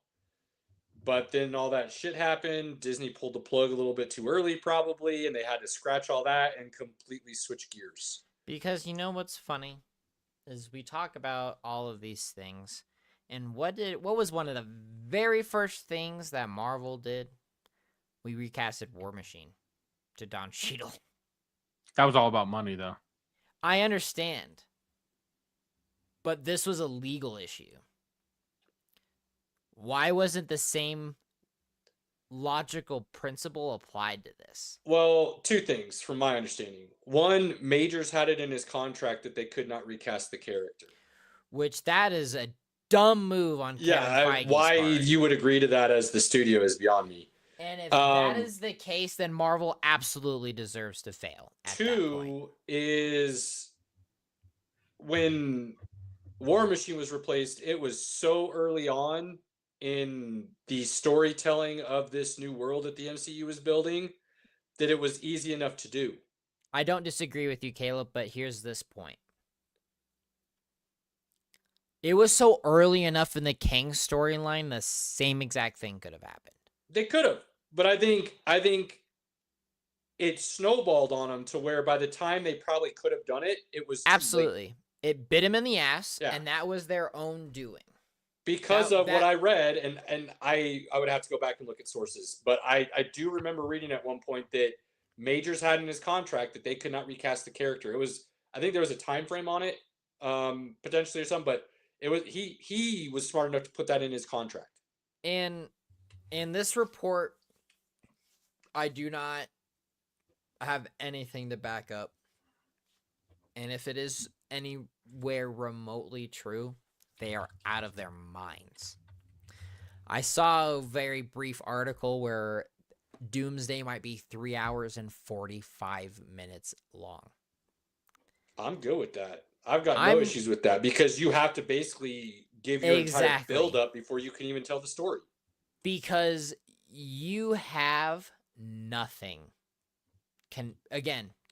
But then all that shit happened. Disney pulled the plug a little bit too early, probably, and they had to scratch all that and completely switch gears. Because you know what's funny is we talk about all of these things, and what was one of the very first things that Marvel did? We recasted War Machine to Don Cheadle. That was all about money, though. I understand. But this was a legal issue. Why wasn't the same logical principle applied to this? Well, two things from my understanding. One, Majors had it in his contract that they could not recast the character. Which that is a dumb move on Kevin Feige's why part. You would agree to that as the studio is beyond me. And if that is the case, then Marvel absolutely deserves to fail. Two is when War Machine was replaced, it was so early on in the storytelling of this new world that the MCU was building that it was easy enough to do. I don't disagree with you, Caleb, but here's this point. It was so early enough in the Kang storyline, the same exact thing could have happened. They could have, but I think it snowballed on them to where by the time they probably could have done it, it was absolutely. It bit him in the ass, and that was their own doing. Because of what I read, and I would have to go back and look at sources, but I do remember reading at one point that Majors had in his contract that they could not recast the character. It was, I think there was a time frame on it, potentially or something, but it was he was smart enough to put that in his contract. And in this report, I do not have anything to back up. And if it is anywhere remotely true, they are out of their minds. I saw a very brief article where Doomsday might be 3 hours and 45 minutes long. I'm good with that. I've got no issues with that because you have to basically give your entire build up before you can even tell the story. Because you have nothing.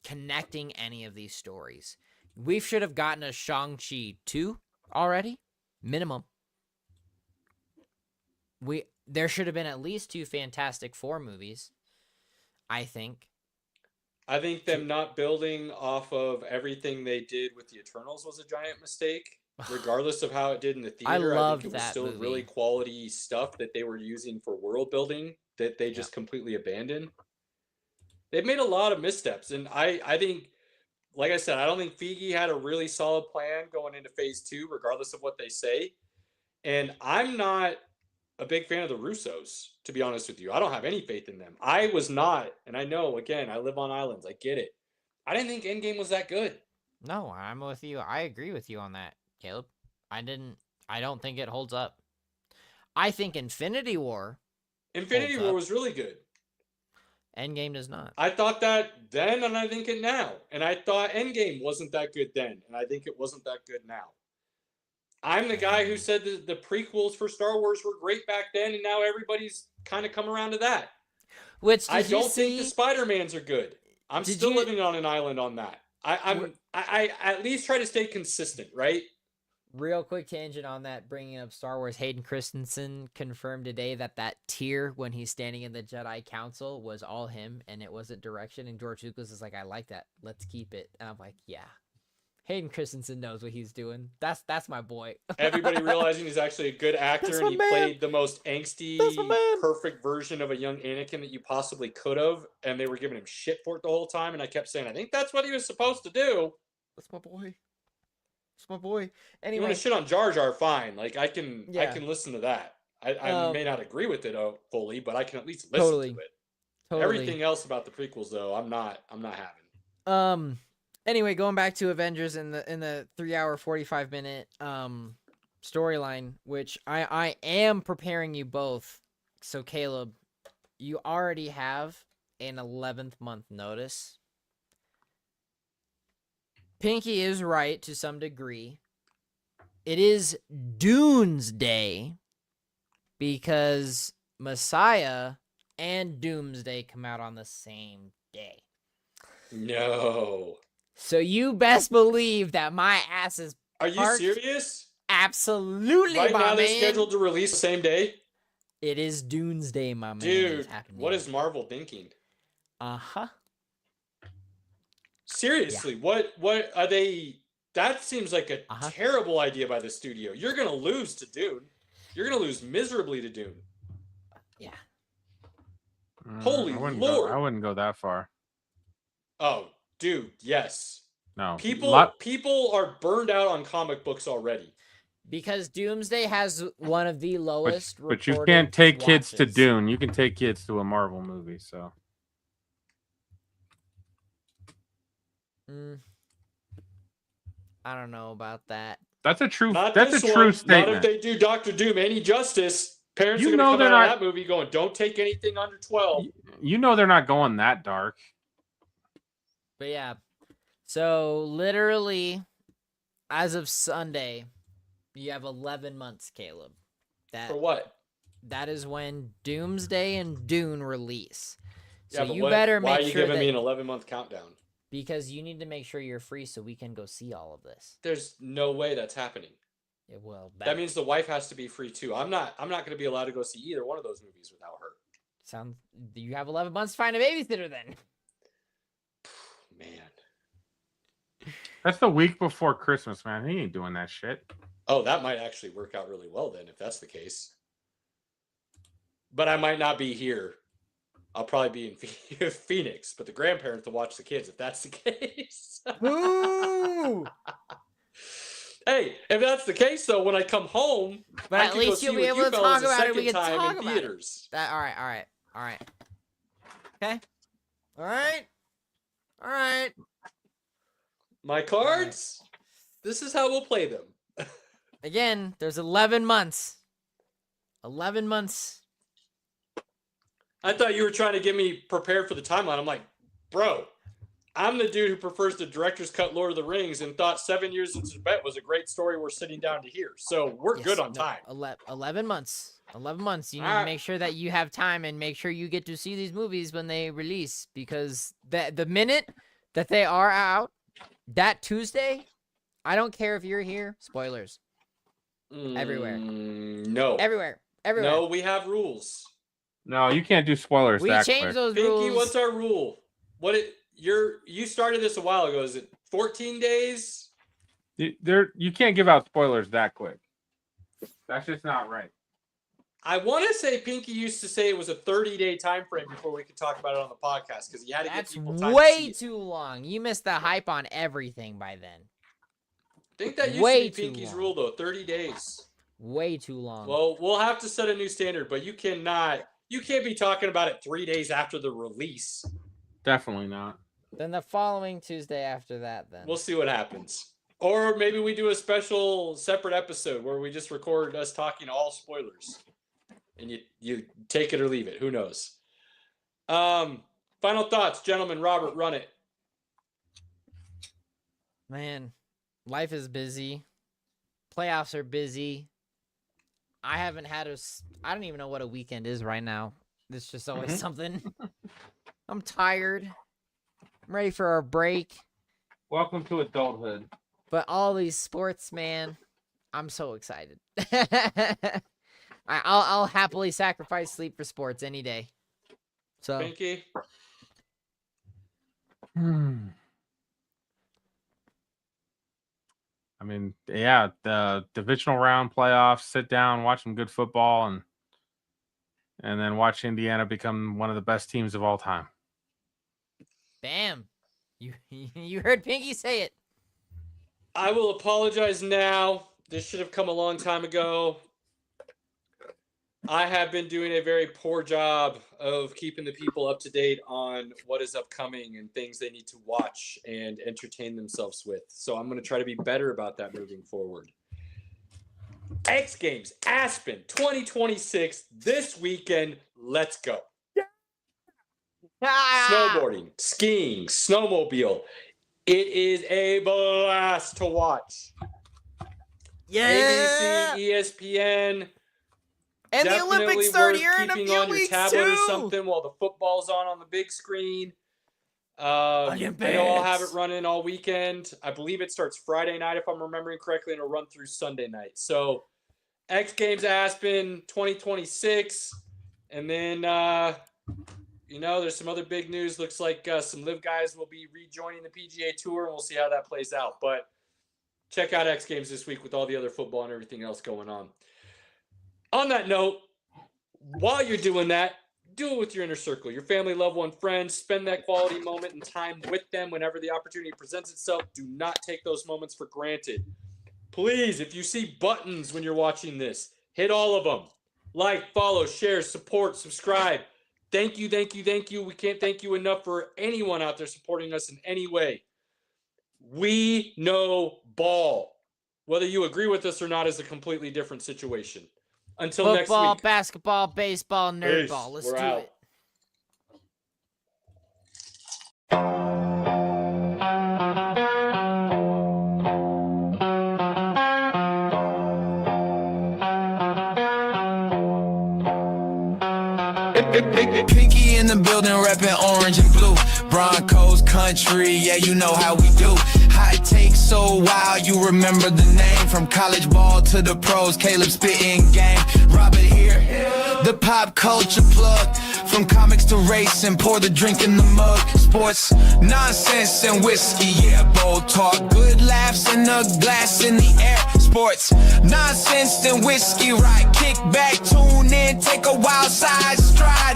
Connecting any of these stories. We should have gotten a Shang-Chi 2 already. Minimum. There should have been at least 2 Fantastic Four movies, I think. I think them not building off of everything they did with the Eternals was a giant mistake, regardless of how it did in the theater. I think it was still movie. Really quality stuff that they were using for world building that they just completely abandoned. They've made a lot of missteps, and I think, like I said, I don't think Feige had a really solid plan going into phase 2, regardless of what they say. And I'm not a big fan of the Russos, to be honest with you. I don't have any faith in them. I was not, and I know, again, I live on islands. I get it. I didn't think Endgame was that good. No, I'm with you. I agree with you on that, Caleb. I don't think it holds up. I think Infinity War was really good. Endgame does not. I thought that then, and I think it now. And I thought Endgame wasn't that good then, and I think it wasn't that good now. I'm the guy who said the prequels for Star Wars were great back then, and now everybody's kind of come around to that. I don't think the Spider-Mans are good. I'm still living on an island on that. I at least try to stay consistent, right? Real quick tangent on that, bringing up Star Wars. Hayden Christensen confirmed today that tear when he's standing in the Jedi Council was all him, and it wasn't direction. And George Lucas is like, I like that. Let's keep it. And I'm like, yeah. Hayden Christensen knows what he's doing. That's my boy. Everybody realizing he's actually a good actor, and he played the most angsty, perfect version of a young Anakin that you possibly could have, and they were giving him shit for it the whole time. And I kept saying, I think that's what he was supposed to do. That's my boy. It's my boy. Anyway, you want to shit on Jar Jar? Fine. Like I can listen to that. I may not agree with it fully, but I can at least listen to it. Totally. Everything else about the prequels, though, I'm not having. Anyway, going back to Avengers in the 3-hour 45-minute storyline, which I am preparing you both. So Caleb, you already have an 11th month notice. Pinky is right to some degree. It is Doomsday because Messiah and Doomsday come out on the same day. No. So you best believe that my ass is Are you serious? Absolutely, right my now, they're man. scheduled to release the same day? It is Doomsday, my man. Dude, what is Marvel thinking? Uh-huh. Seriously, Yeah. what are they... That seems like a terrible idea by the studio. You're going to lose to Dune. You're going to lose miserably to Dune. Yeah. Holy Lord. I wouldn't go that far. Oh, dude, yes. No. People are burned out on comic books already. Because Doomsday has one of the lowest but you can't take kids to Dune. You can take kids to a Marvel movie, so. I don't know about that. That's a true statement. Not if they do Dr. Doom any justice. Parents are going to come out of that movie going, don't take anything under 12. You know they're not going that dark. But yeah. So literally, as of Sunday, you have 11 months, Caleb. For what? That is when Doomsday and Dune release. So yeah, you better make sure. Why are you giving me an 11-month countdown? Because you need to make sure you're free so we can go see all of this. There's no way that's happening. It will. That means the wife has to be free too. I'm not going to be allowed to go see either one of those movies without her. You have 11 months to find a babysitter then. Man. That's the week before Christmas, man. He ain't doing that shit. Oh, that might actually work out really well then if that's the case. But I might not be here. I'll probably be in Phoenix, but the grandparents will watch the kids if that's the case. Ooh! Hey, if that's the case, though, when I come home, but at least you'll be able to talk about it. We can talk about it. All right. Okay. All right. My cards. Right. This is how we'll play them. Again, there's 11 months. 11 months. I thought you were trying to get me prepared for the timeline. I'm like, bro, I'm the dude who prefers the director's cut Lord of the Rings and thought 7 Years in Tibet was a great story we're sitting down to hear. So we're good on time. 11 months. 11 months. You need to make sure that you have time and make sure you get to see these movies when they release. Because the minute that they are out, that Tuesday, I don't care if you're here. Spoilers. Everywhere. No. Everywhere. No, we have rules. No, you can't do spoilers. We changed those rules. Pinky, what's our rule? You started this a while ago. Is it 14 days? You can't give out spoilers that quick. That's just not right. I want to say Pinky used to say it was a 30-day time frame before we could talk about it on the podcast because he had to get people time. Way too long. You missed the hype on everything by then. I think that used to be Pinky's rule though. 30 days. Way too long. Well, we'll have to set a new standard, but you can't be talking about it 3 days after the release. Definitely not. Then the following Tuesday after that, then. We'll see what happens. Or maybe we do a special separate episode where we just record us talking all spoilers. And you take it or leave it. Who knows? Final thoughts, gentlemen. Robert, run it. Man, life is busy. Playoffs are busy. I haven't had I don't even know what a weekend is right now. It's just always something. I'm tired. I'm ready for a break. Welcome to adulthood. But all these sports, man, I'm so excited. I'll happily sacrifice sleep for sports any day. So. Pinky. I mean, yeah, the divisional round playoffs, sit down, watch some good football, and then watch Indiana become one of the best teams of all time. Bam. You heard Pinky say it. I will apologize now. This should have come a long time ago. I have been doing a very poor job of keeping the people up to date on what is upcoming and things they need to watch and entertain themselves with. So I'm going to try to be better about that moving forward. X Games Aspen 2026 this weekend. Let's go. Snowboarding, skiing, snowmobile. It is a blast to watch. Yeah. ABC, ESPN. And the Olympics start here in a keeping few on your weeks tablet too. or something while the football's on the big screen. I know I'll have it running all weekend. I believe it starts Friday night if I'm remembering correctly, and it'll run through Sunday night. So X Games Aspen 2026, and then there's some other big news. Looks like some live guys will be rejoining the PGA Tour, and we'll see how that plays out. But check out X Games this week with all the other football and everything else going on. On that note, while you're doing that, do it with your inner circle, your family, loved one, friends. Spend that quality moment and time with them whenever the opportunity presents itself. Do not take those moments for granted. Please, if you see buttons when you're watching this, hit all of them. Like, follow, share, support, subscribe. Thank you, thank you, thank you. We can't thank you enough for anyone out there supporting us in any way. We know ball. Whether you agree with us or not is a completely different situation. Until next week. Football, basketball, baseball, nerdball. Let's do it. Pinky in the building, repping orange and blue. Broncos country, yeah, you know how we do. Hot take so wild, you remember the name. From college ball to the pros, Caleb spitting game. Robert here, the pop culture plug. From comics to racing, pour the drink in the mug. Sports, nonsense and whiskey, yeah, bold talk. Good laughs and a glass in the air. Sports, nonsense and whiskey, right? Kick back, tune in, take a wild side stride.